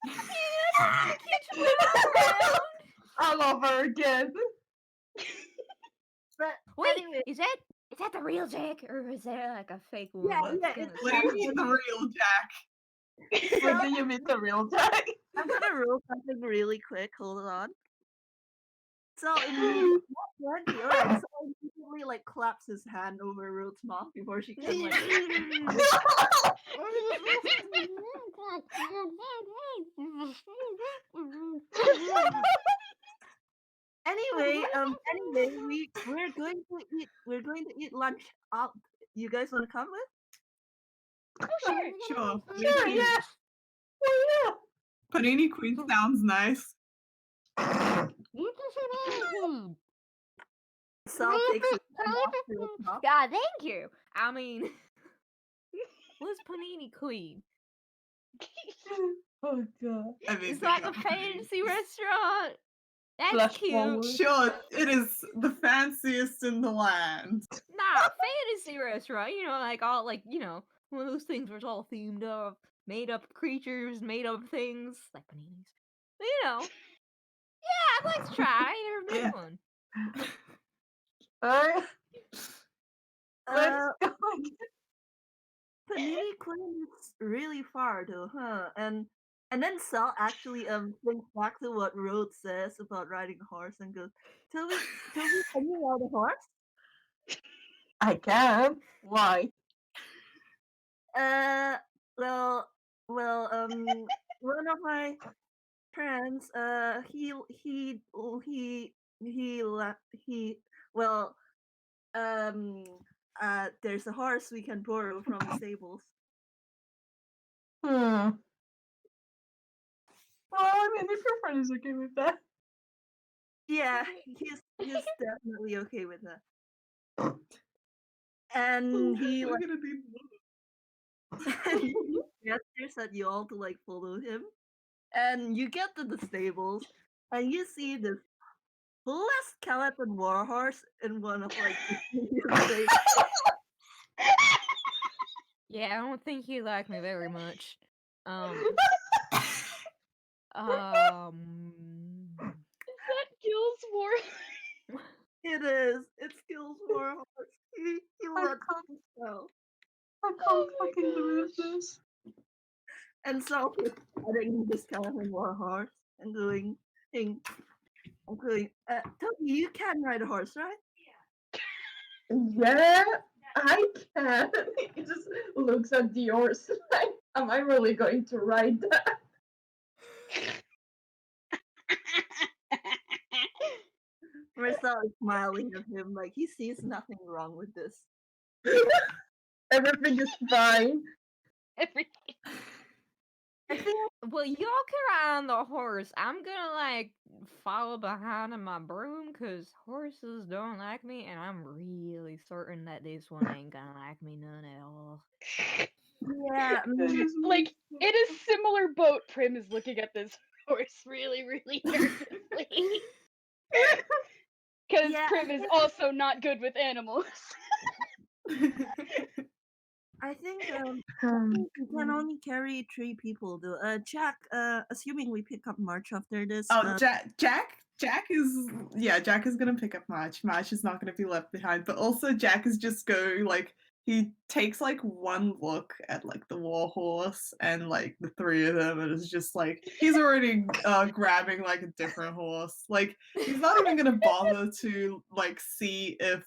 Yeah, in the kitchen when I'm around. All over again. But Wait, anyway, is that the real Jack, or is that like a fake one? yeah, That's yeah, gonna it's What do you Jack. mean the real Jack? When do you meet the real Jack? I'm gonna roll something really quick. Hold on. So immediately, plenty. All right. So immediately, like claps his hand over Ruth's mouth before she can like. Anyway, we're going to eat lunch out. You guys want to come with? oh sure. Sure. Sure, yeah. Oh, Panini Queen sounds nice. Sal takes his hand off Ruth's mouth. God, thank you. I mean, what's Panini Queen? Oh god. Amazing. It's like a fancy restaurant. That's Flash cute. forward. Sure, it is the fanciest in the land. Nah, fantasy restaurant. Like all one of those things where it's all themed up, made up creatures, made up things like paninis. Yeah, I'd like to try. I never Yeah. been one. Alright, let's Uh, go again. Panini Queen is really far though, huh? And then Sal actually thinks back to what Rhodes says about riding a horse and goes, Toby, can you ride a horse? I can. Why? Uh, well, one of my friends, well, um, there's a horse we can borrow from the stables. Hmm. Well, I mean, if your friend is okay with that. Yeah, he's definitely okay with that. And he We're like gonna be he gestures at you all to like follow him. And you get to the stables and you see this full skeleton warhorse in one of like the stables. Yeah, I don't think he liked me very much. Is that Gil's war? It is. It skills warhorse. He I lets can't, it go. I can't Oh my fucking believe gosh. this. And so he's petting the skeleton warhorse and going, and going, Toby, you can ride a horse, right? Yeah, I can. He just looks at the horse like, am I really going to ride that? Mersel is smiling at him like he sees nothing wrong with this. Everything is fine. Everything. I think Well, y'all can ride on the horse. I'm gonna follow behind on my broom because horses don't like me, and I'm really certain that this one ain't gonna like me none at all. yeah, Like, in a similar boat, Prim is looking at this horse really, really nervously. Because Yeah, Prim is also not good with animals. I think Hmm. we can only carry 3 people though. Jack, assuming we pick up March after this. Oh, Jack is gonna pick up March. March is not gonna be left behind. But also Jack is just he takes one look at the war horse and the 3 of them, and it's just he's already grabbing a different horse. He's not even gonna bother to see if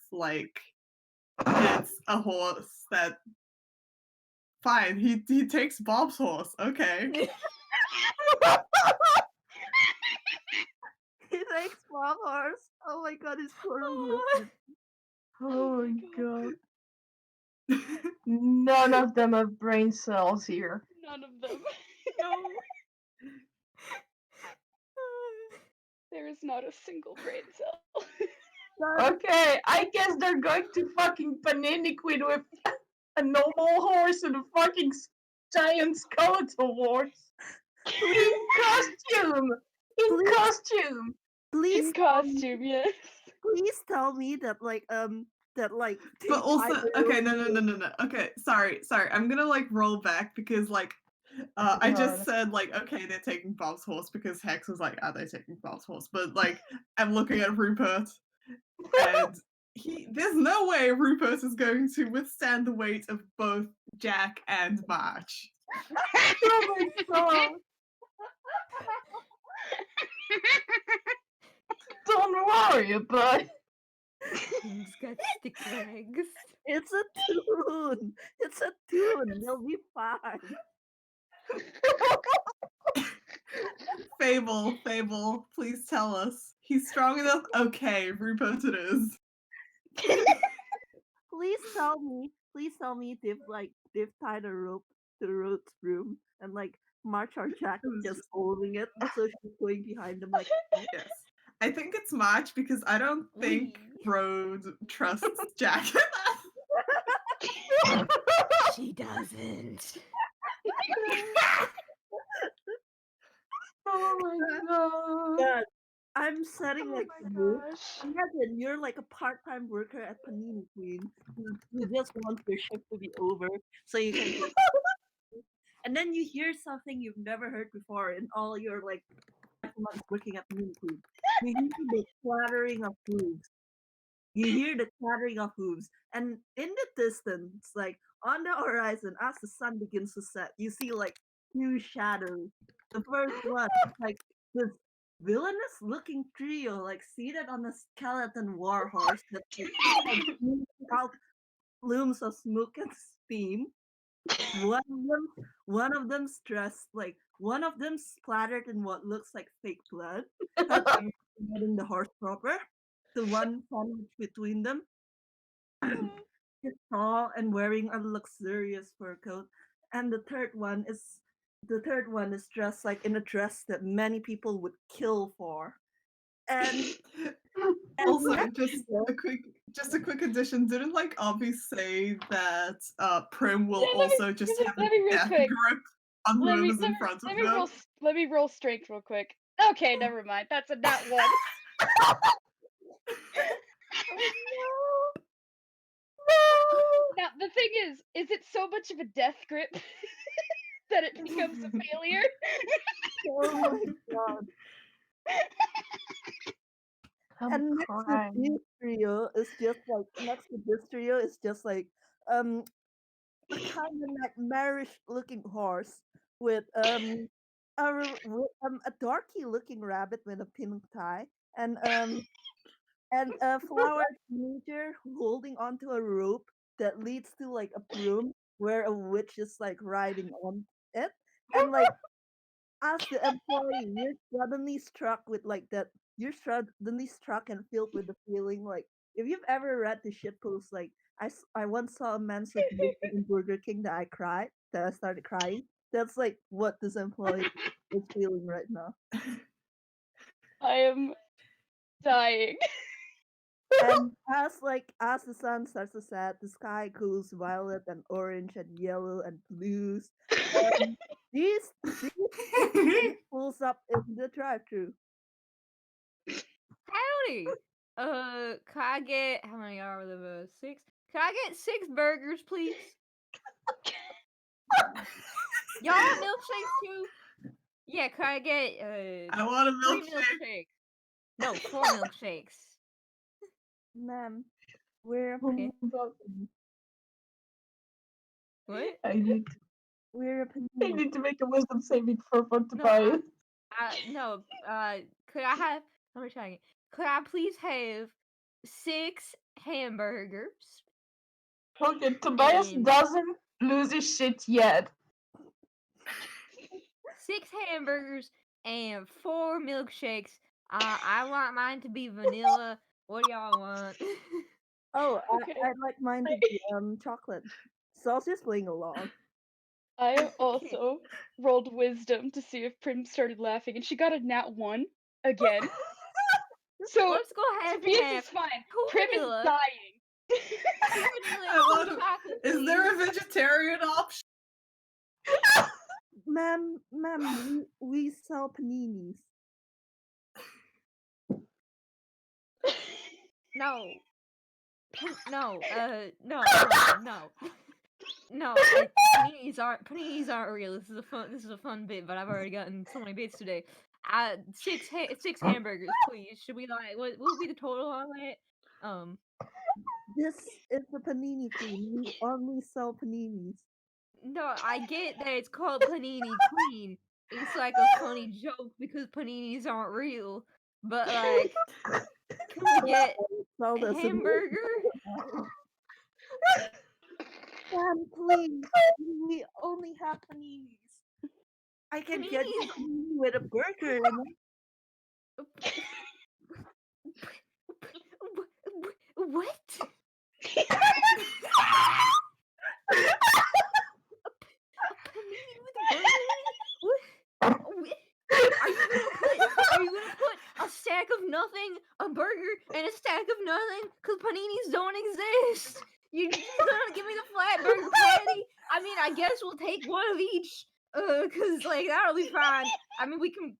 it's a horse that. Fine, he takes Bob's horse. Okay. He likes small horse. Oh my god, he's totally Oh my god. None of them have brain cells here. None of them. No. There is not a single brain cell. Okay, I guess they're going to fucking Panini Queen with a normal horse and a fucking giant skeletal horse. In costume! In Please- costume! Please, In costume, yes. please tell me that But also, okay, no. no. Okay, sorry. I'm gonna roll back because I just said okay, they're taking Bob's horse because Hex was are they taking Bob's horse? But I'm looking at Rupert and there's no way Rupert is going to withstand the weight of both Jack and March. Oh my god! Don't worry about it. He's got stick legs. It's a tune. It's a tune. They'll be fine. Fable, please tell us. He's strong enough? Okay, Rupert it is. Please tell me they've tied a rope to Rhodes' room and March or Jack is just holding it so she's going behind them Yes. I think it's March because I don't think Rhodes trusts Jack enough. She doesn't. god. God, I'm Oh setting my it to you. gosh. Imagine you're like a part-time worker at Panini Queen. You just want your shift to be over so you can take. And then you hear something you've never heard before in all your like 5 months working at Panini Queen. You hear the clattering of hooves. You hear the clattering of hooves, and in the distance, like on the horizon, as the sun begins to set, you see like two shadows. The first one is like this villainous looking trio, like seated on a skeleton war horse that like, shoots out plumes of smoke and steam. One of them, one of them's dressed like one of them splattered in what looks like fake blood, getting the horse proper. The one sandwiched between them is tall and wearing a luxurious fur coat, and the third one is dressed like in a dress that many people would kill for. And Also, next to them, just a quick addition. Didn't like Avi say that Prim will Yeah, also just have a let me real death quick. grip on Let me whoever's in front of let me them? let me roll strength real quick. Okay, never mind. That's a nat one. Now the thing is it so much of a death grip that it becomes a failure? oh my god! And next to this trio is just like um a kind of nightmarish looking horse with a darky looking rabbit with a pink tie and a flowered teenager holding onto a rope that leads to like a broom where a witch is like riding on it. And like as the employee, you're suddenly struck and filled with the feeling like if you've ever read the shit post like I once saw a man so beautiful in Burger King that I started crying. That's like what this employee is feeling right now. I am dying. And as the sun starts to set, the sky goes violet and orange and yellow and blues. Um, these pulls up in the drive-through. Howdy. Can I get how many are there? 6? Can I get 6 burgers, please? Y'all want milkshakes too? Yeah, can I get I want a 3 milkshake. milkshakes? No, 4 milkshakes. Ma'am, we're a Okay. What? I need we're a I panini. need to make a wisdom saving throw for to No, buy it. no. Could I have? Let me try again. Could I please have 6 hamburgers? Okay, Tobias And doesn't lose his shit yet. 6 hamburgers and 4 milkshakes. I want mine to be vanilla. What do y'all want? Oh, Okay. I'd like mine to be chocolate. Celsius playing along. I Okay. also rolled wisdom to see if Prim started laughing, and she got a nat 1 again. So Let's go half and Tobias half. is fine. 2 Prim is vanilla. dying. 2 vanilla I and 2 want to- chocolate. Is there a please. vegetarian option? Ma'am, we sell paninis. No. No. No. No, paninis aren't real. This is a fun bit, but I've already gotten so many bits today. 6 hamburgers, please. Should we like what will be the total on that? This is the panini queen. We only sell paninis. No, I get that it's called Panini Queen. It's like a funny joke because paninis aren't real. But like, can we get Sell a this in hamburger? Ma'am, please. We only have paninis. I can get you Paninis. a panini with a burger in it. What? A panini with a burger in it? What? Are you gonna put a stack of nothing, a burger, and a stack of nothing? Cause paninis don't exist. You just gonna give me the flat burger patty? I mean, I guess we'll take one of each. Cause like that'll be fine. I mean, we could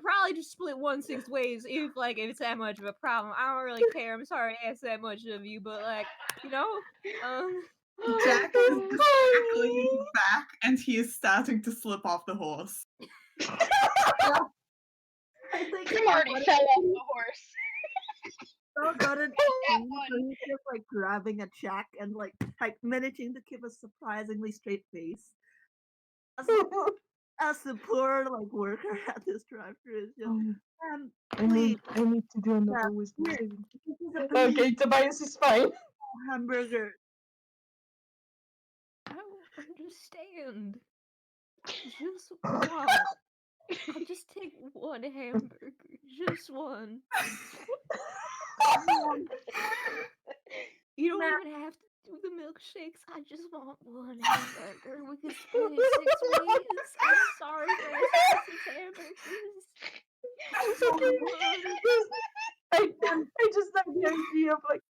probably just split 1/6 ways if it's that much of a problem. I don't really care. I'm sorry to ask that much of you, but like, um, Jack is Oh, just cackling back and he is starting to slip off the horse. I think Prim already fell off the horse. so got it. That So one. he's just like grabbing a Jack and like managing to keep a surprisingly straight face. As the poor like worker at this drive-thru is just, please, I need to do yeah, another wisdom here, saving. this is a panini Okay, Tobias is fine. hamburger. I don't understand. Just one. I'll just take one hamburger. Just one. You don't Ma'am. even have to do the milkshakes. I just want one hamburger. We can split it 6 ways. I'm sorry for asking for 6 hamburgers. It's okay. I just have the idea of like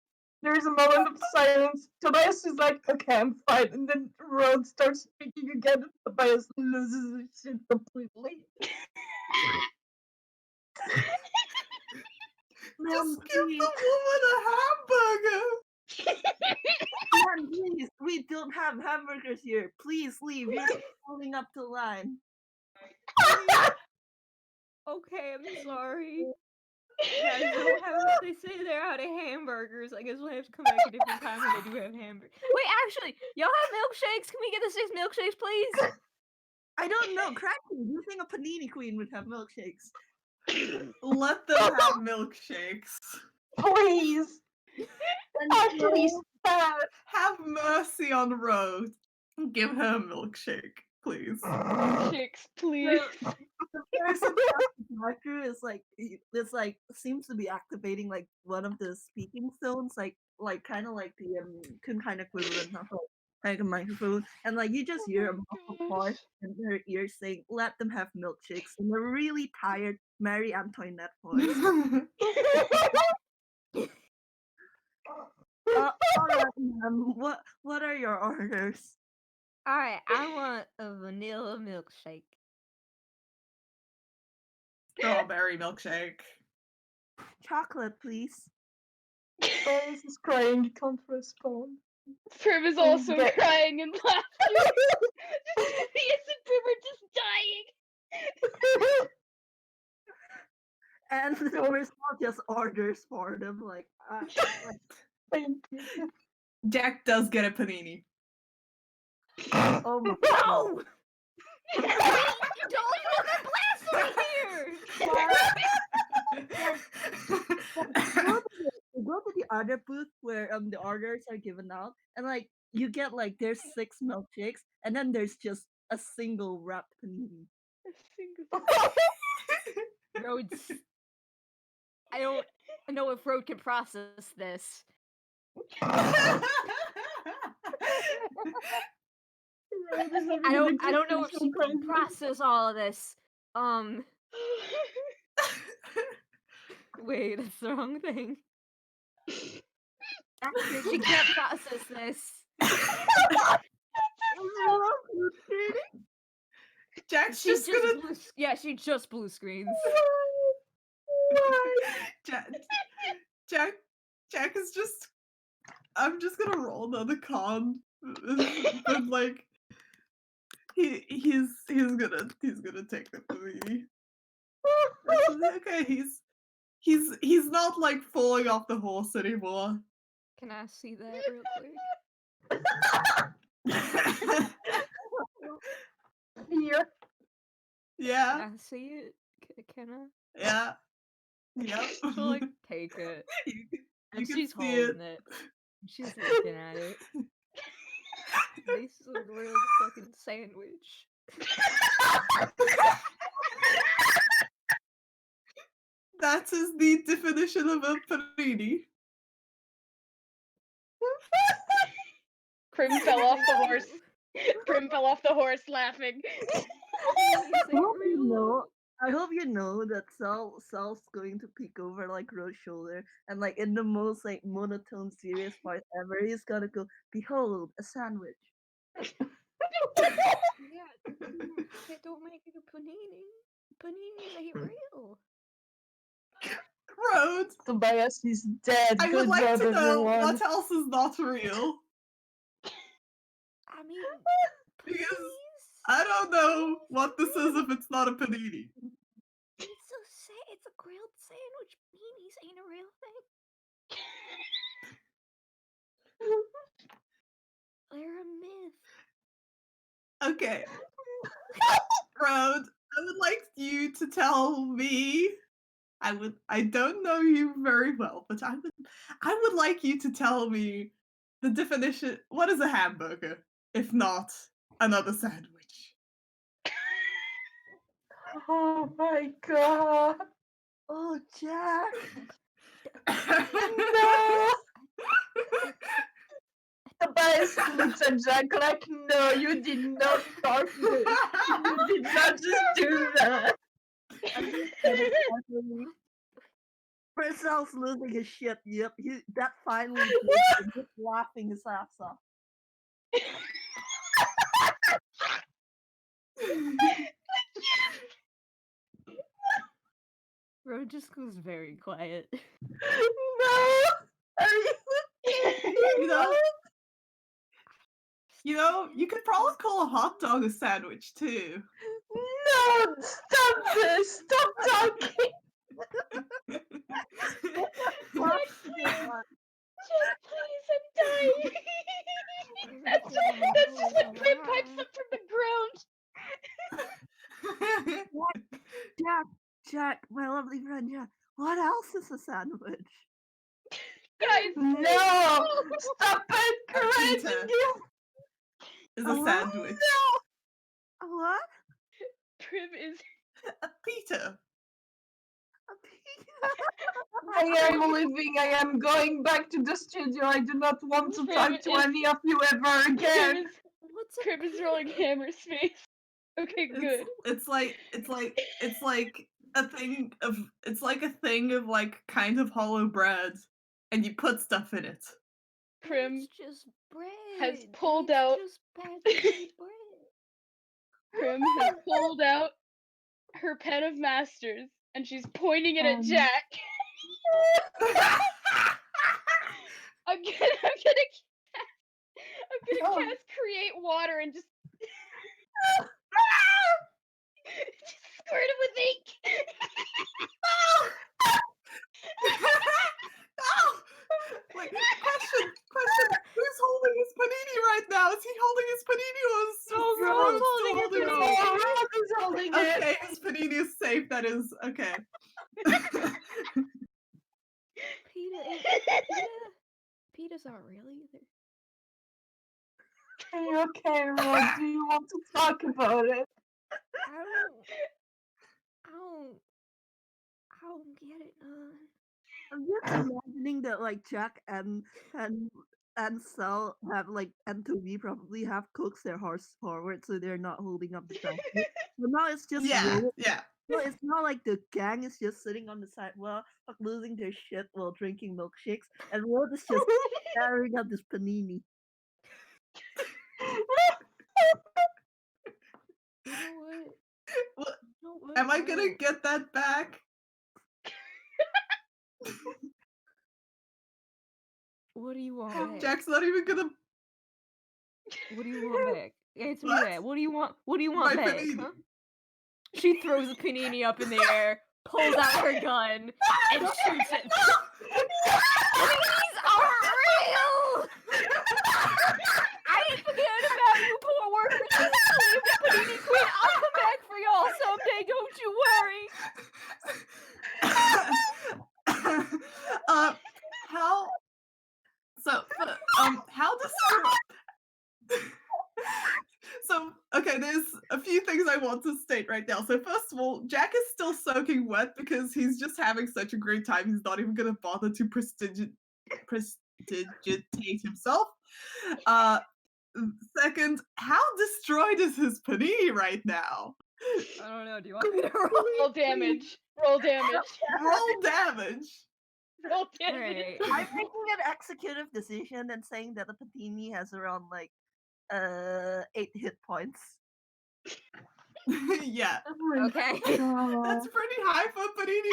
there's a moment of silence. Tobias is like, okay, I'm fine, and then Rhodes starts speaking again. And Tobias loses his shit completely. Ma'am, Just give please, the woman a hamburger! ma'am, please, we don't have hamburgers here. Please leave. You're holding up the line. Okay, I'm sorry. Guys don't have what they say they're out of hamburgers. I guess we'll have to come back a different time when they do have hamburgers. Wait, actually, y'all have milkshakes? Can we get the 6 milkshakes, please? I don't know. Cracky, do you think a panini queen would have milkshakes? Let them have milkshakes. Please, actually, stop. Have mercy on Rose. Give her a milkshake, please. Chicks, please. The person character is like it's like seems to be activating like one of the speaking stones, like kind of like the Toonkind equivalent of like a microphone, and like you just hear a muffled voice in her ears saying, "Let them have milkshakes," in a really tired Marie Antoinette voice. All right, ma'am. What are your orders? Alright, I want a vanilla milkshake. Strawberry milkshake. Chocolate, please. Tobias is crying. He can't respond. Prim is also Yeah. crying and laughing. Tobias and Prim are just dying. And we're still just orders for them, like, Thank you. Jack does get a panini. oh my No! Wait, you don't even have blasphemy here! You go to the other booth where the orders are given out, and like you get like there's 6 milkshakes, and then there's just a single wrapped panini. Rhodes. I don't know if Rhodes can process this. I don't know if she can process all of this. Wait, that's the wrong thing. She can't process this. Jack's She just gonna. she just blue screens. Jack is just. I'm just gonna roll another con, but like he's gonna take the panini. Okay, he's not like falling off the horse anymore. Can I see that real quick? Here. Yeah, Can I see it? Can I? yeah, yep. She'll like take it. You And can she's see holding it. She's looking at it. This is a grilled fucking sandwich. That is the definition of a panini. Prim fell off the horse. Prim fell off the horse laughing. I hope you know that Sal's going to peek over like Rose's shoulder, and like in the most like monotone serious voice ever, he's gonna go, "Behold, a sandwich." Yeah, That don't make it a panini. Paninis ain't real. Rhodes, Tobias is dead. I would Good like job, to know everyone. what else is not real. I mean, Because paninis. I don't know what this is if it's not a panini. It's a grilled sandwich. Paninis ain't a real thing. They're a myth. Okay. Rhodes, I would like you to tell me. I don't know you very well, but I would like you to tell me the definition. What is a hamburger, if not another sandwich? Oh my god. Oh, Jack. No! Tobias looks at Jack like, no, you did not start this. You did not just do that. Mersel's losing his shit. Yep, that finally did him. Just laughing his ass off. Bro just goes very quiet. No! Are you You know, you could probably call a hot dog a sandwich too. No! Stop this! Stop talking! Jack, please, I'm dying. that's just when Prim pipes up from the ground. Jack, my lovely friend Jack. What else is a sandwich? Guys, No! Stop encouraging Pita him! is a sandwich. What? Prim is. A pita. A pizza? I am leaving. I am going back to the studio. I do not want to talk to any of you ever again. Prim is rolling hammer space. Okay, good. It's like a thing of like kind of hollow bread, and you put stuff in it. Prim It's just bread. has pulled out. Just badly bread. Prim has pulled out her pen of masters and she's pointing it at Jack. I'm gonna cast create water and just squirt it with ink. Wait, question. Who's holding his panini right now? Is he holding his panini or is Rhodes still holding No, it? Rhodes is holding it. Okay, his panini is safe. That is okay. Pitas aren't real either. Okay, Rhodes, do you want to talk about it? I don't get it, I'm just imagining that like Jack and Sel have like and Toby probably have coaxed their horse forward so they're not holding up the basket. But now it's just Yeah. well, it's not like the gang is just sitting on the sidewalk losing their shit while drinking milkshakes, and Rhodes is just staring at this panini. You know what? Well, You know what? am I gonna get that back? What do you want back? Jack's not even gonna. What do you want back? Answer me What? that. What do you want? What do you My want back? panini. Huh? She throws a panini up in the air, pulls out her gun, and shoots it. Paninis aren't real! I ain't forgetting about you poor workers. Please leave the panini queen. I'll come back for y'all someday. Don't you worry. How? How does So, okay, there's a few things I want to state right now. So, first of all, Jack is still soaking wet because he's just having such a great time. He's not even going to bother to prestigitate himself. Second, how destroyed is his panini right now? I don't know. Do you want me to roll? Roll damage. Roll damage. Roll damage. Roll damage. Right. I'm making an executive decision and saying that the panini has around like 8 hit points. Yeah, Oh my Okay. God. that's pretty high for Panini.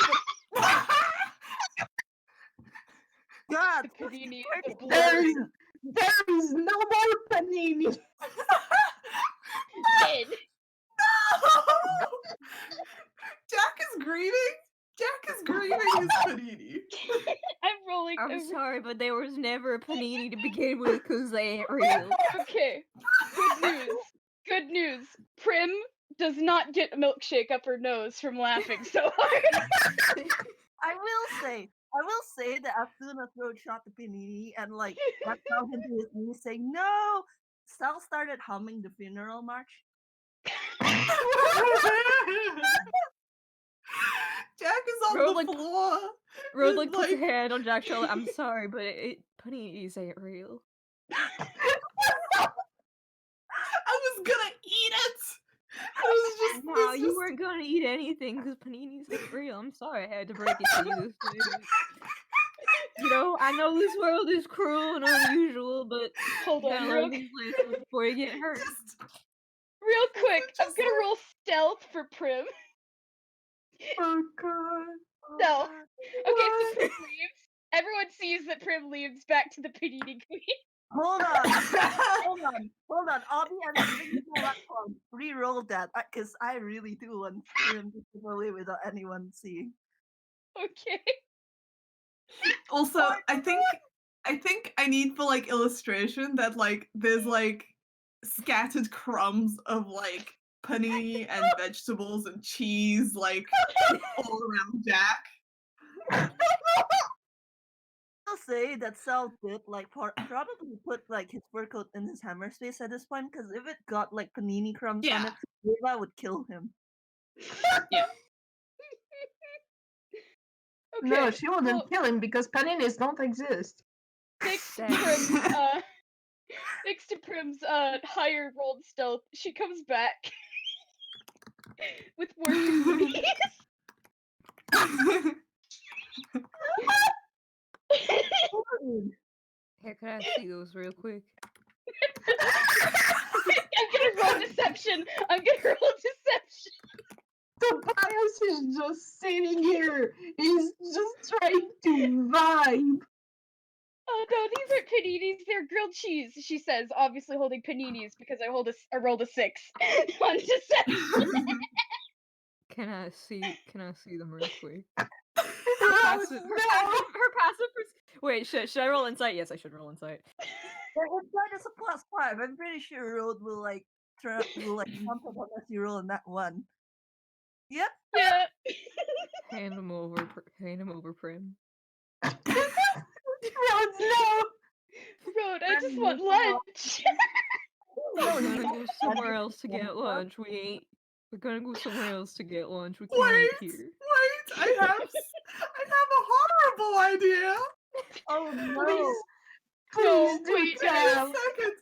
God, The panini, the There is, blurring. there is no more panini. Dead. Jack is grieving. Jack is grieving his Panini. I'm rolling. I'm sorry, but there was never a panini to begin with because they ain't real. Okay. Good news. Good news. Prim does not get a milkshake up her nose from laughing so hard. I will say that as soon as Rhode shot the panini and like got down into his knees saying no, Sal started humming the funeral march. Jack is on Rhode, the like, floor. Rhode and, like puts a hand on Jack's shoulder. I'm sorry, but paninis ain't real. I was gonna eat it. It was just No, this you was- weren't gonna eat anything because paninis ain't real. I'm sorry I had to break it to you this way. But, you know, I know this world is cruel and unusual, but Hold you on, gotta real, learn these lessons before you get hurt. real quick. I'm just gonna like- roll stealth for Prim. Oh God. Stealth. Okay, so Prim leaves. Everyone sees that Prim leaves back to the panini queen. Hold on, hold on. Abby, I'm giving you the last one. Re-roll that, because I really do want him to get away without anyone seeing. Okay. Also, I think I need for like illustration that like there's like scattered crumbs of like panini and vegetables and cheese like all around Jack. I'll say that Sal did like probably put like his fur coat in his hammer space at this point, because if it got like panini crumbs on Yeah. it, Eva would kill him. Yeah. Okay. No, she wouldn't well, kill him because paninis don't exist. thanks to Dang. Prim's thanks to Prim's higher rolled stealth, she comes back with more paninis. Here, can I see those real quick? I'm gonna roll deception. I'm gonna roll deception. Tobias is just sitting here. He's just trying to vibe. Oh no, these aren't paninis, they're grilled cheese, she says, obviously holding paninis because I rolled a 6 on deception. Can I see them real quick? Oh, Passive, no. her passive. Wait, should I roll insight? Yes, I should roll insight. Their insight is a +5. I'm pretty sure Rhode will like trump it unless you roll in that one. Yep. Yeah. Hand him over, Prim. Rhodes, no. Road, I just want lunch. We're gonna go somewhere else to get lunch. We're gonna go somewhere else to get lunch. We can't Wait, eat here. I have a horrible idea. Oh no. Please do wait, Give me a tell. second.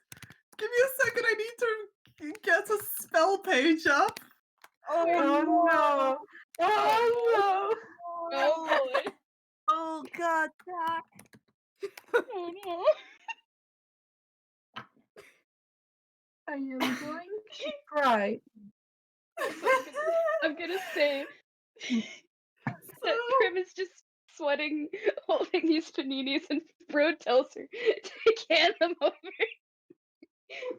Give me a second. I need to get a spell page up. Oh Oh no. Oh Oh boy. Oh god, Jack. Oh no. no. I am going to cry. I'm gonna say that Prim is just sweating, holding these paninis, and Bro tells her to hand them over.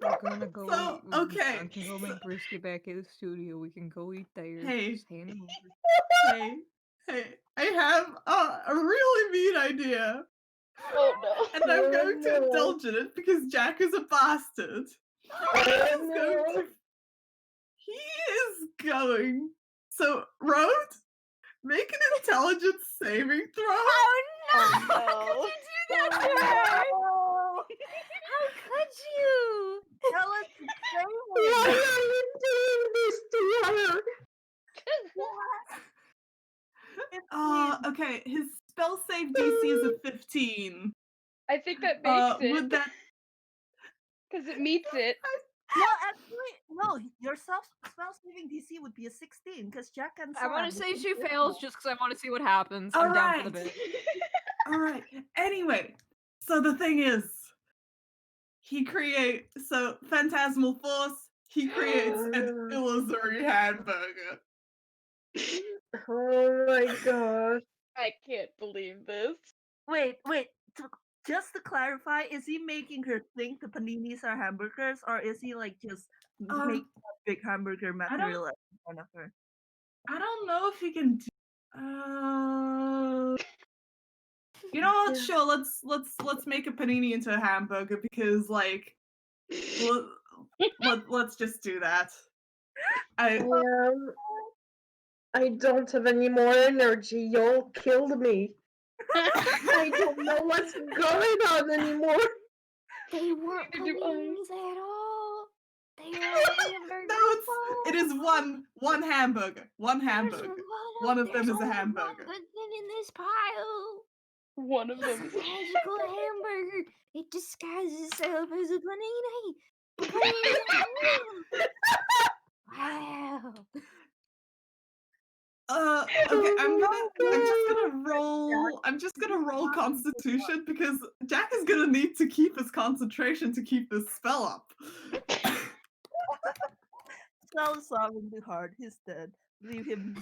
We're gonna go So, eat. okay, I can go make brisket back at the studio. We can go eat there. Hey. Just hand them over. Hey, I have a really mean idea. Oh no. And I'm going to no. indulge in it because Jack is a bastard. Oh, He is going. So, Rhode, make an intelligence saving throw. Oh no! Oh, How no. could you do that to her? Oh, How could you? tell us to Why say are you doing this to her? Okay, his spell save DC is a 15. I think that makes it. Would that Because it meets it. No, actually, no. Your spell saving DC would be a 16 because Jack and I Sal want have to the say same she charisma. fails just because I want to see what happens. I'm down for the Alright. bit. All right. Anyway, so the thing is, he creates phantasmal force. he creates an illusory hamburger. Oh my god. I can't believe this. Wait. Just to clarify, is he making her think the paninis are hamburgers, or is he like just making a big hamburger material in front of her? I don't know if he can do. You know what? Yeah. Sure. Let's make a panini into a hamburger because like, let's just do that. I don't have any more energy. Y'all killed me. I don't know what's going on anymore. They weren't Neither do I. paninis at all. They were hamburgers. No, it is one hamburger. One hamburger. One of them is a hamburger. One thing in this pile. One of It's them a is magical hamburger. It disguises itself as a panini. Wow. Okay, I'm just gonna roll Constitution because Jack is gonna need to keep his concentration to keep this spell up. Spell solving too hard. He's dead. Leave him.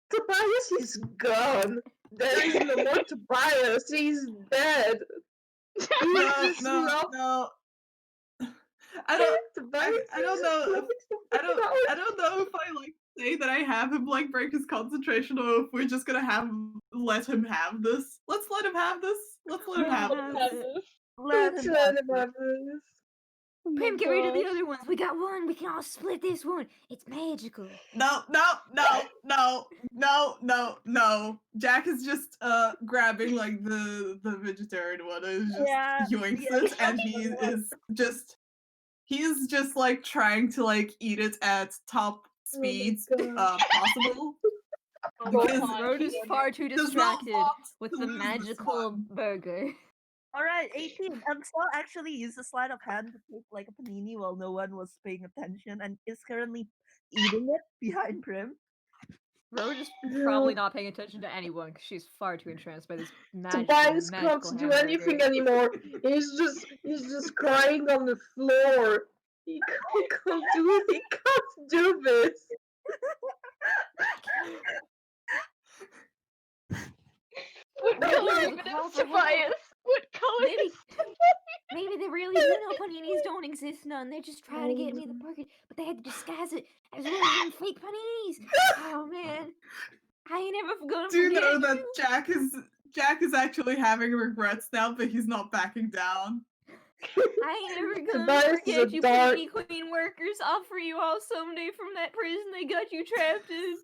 Tobias is gone. There is no more Tobias. He's dead. No. I don't know. I don't know if I like say that I have him like break his concentration or if we're just gonna let him have this. Let's let him have this. Let's let him have this. Let's let him have this. Prim, get rid of the other ones. We got one. We can all split this one. It's magical. No. Jack is just grabbing like the vegetarian one and just yoinks it, and he is just like trying to like eat it at top speeds possible. Because God. Rhode is far too does not distracted want with to the lose this magical one. burger. Alright, 18. Axel actually used a sleight of hand to take like a panini while no one was paying attention and is currently eating it behind Prim. Rhode is probably not paying attention to anyone because she's far too entranced by this Tobias magical can't do hamburger. anything anymore. He's just crying on the floor. He can't do it. He can't do this. What color even is Tobias? What color is Maybe they really do know paninis don't exist none. They're just trying to get me the burger, but they had to disguise it as one of them fake paninis. Oh man, I ain't never gonna Do you forget know that Jack is actually having regrets now, but he's not backing down. I ain't ever gonna Tobias is a forget you dark- Panini Queen workers. I'll free you all someday from that prison they got you trapped in.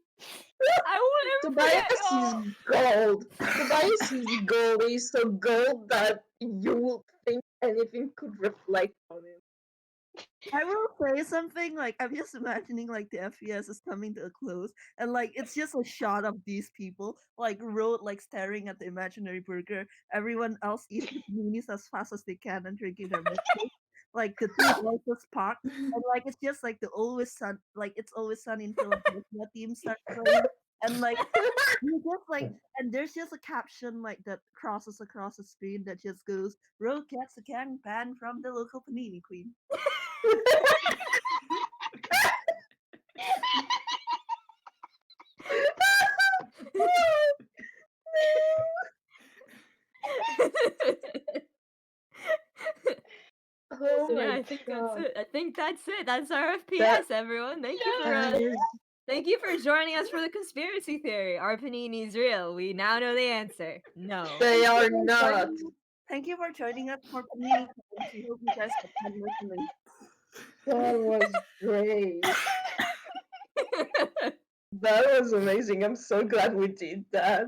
I won't ever Tobias forget y'all. is gold. Tobias is gold. He's so gold that you will think anything could reflect on him. I will say something like I'm just imagining like the FPS is coming to a close and like it's just a shot of these people like Rhode like staring at the imaginary burger, everyone else eating paninis as fast as they can and drinking their milkshake. Like the two voices parked and like it's just like the always sun like it's always sunny in Philadelphia theme starts playing and like you just like and there's just a caption like that crosses across the screen that just goes Rhode gets a can pan from the local panini queen. Oh So, yeah, my I think god. that's it. I think that's it. That's our FPS, That- everyone. Thank you for That is thank you for joining us for the conspiracy theory. Are paninis real? We now know the answer. No. They are not. Thank you for joining us for Panini Times. We hope you guys have fun listening. That was great. That was amazing. I'm so glad we did that.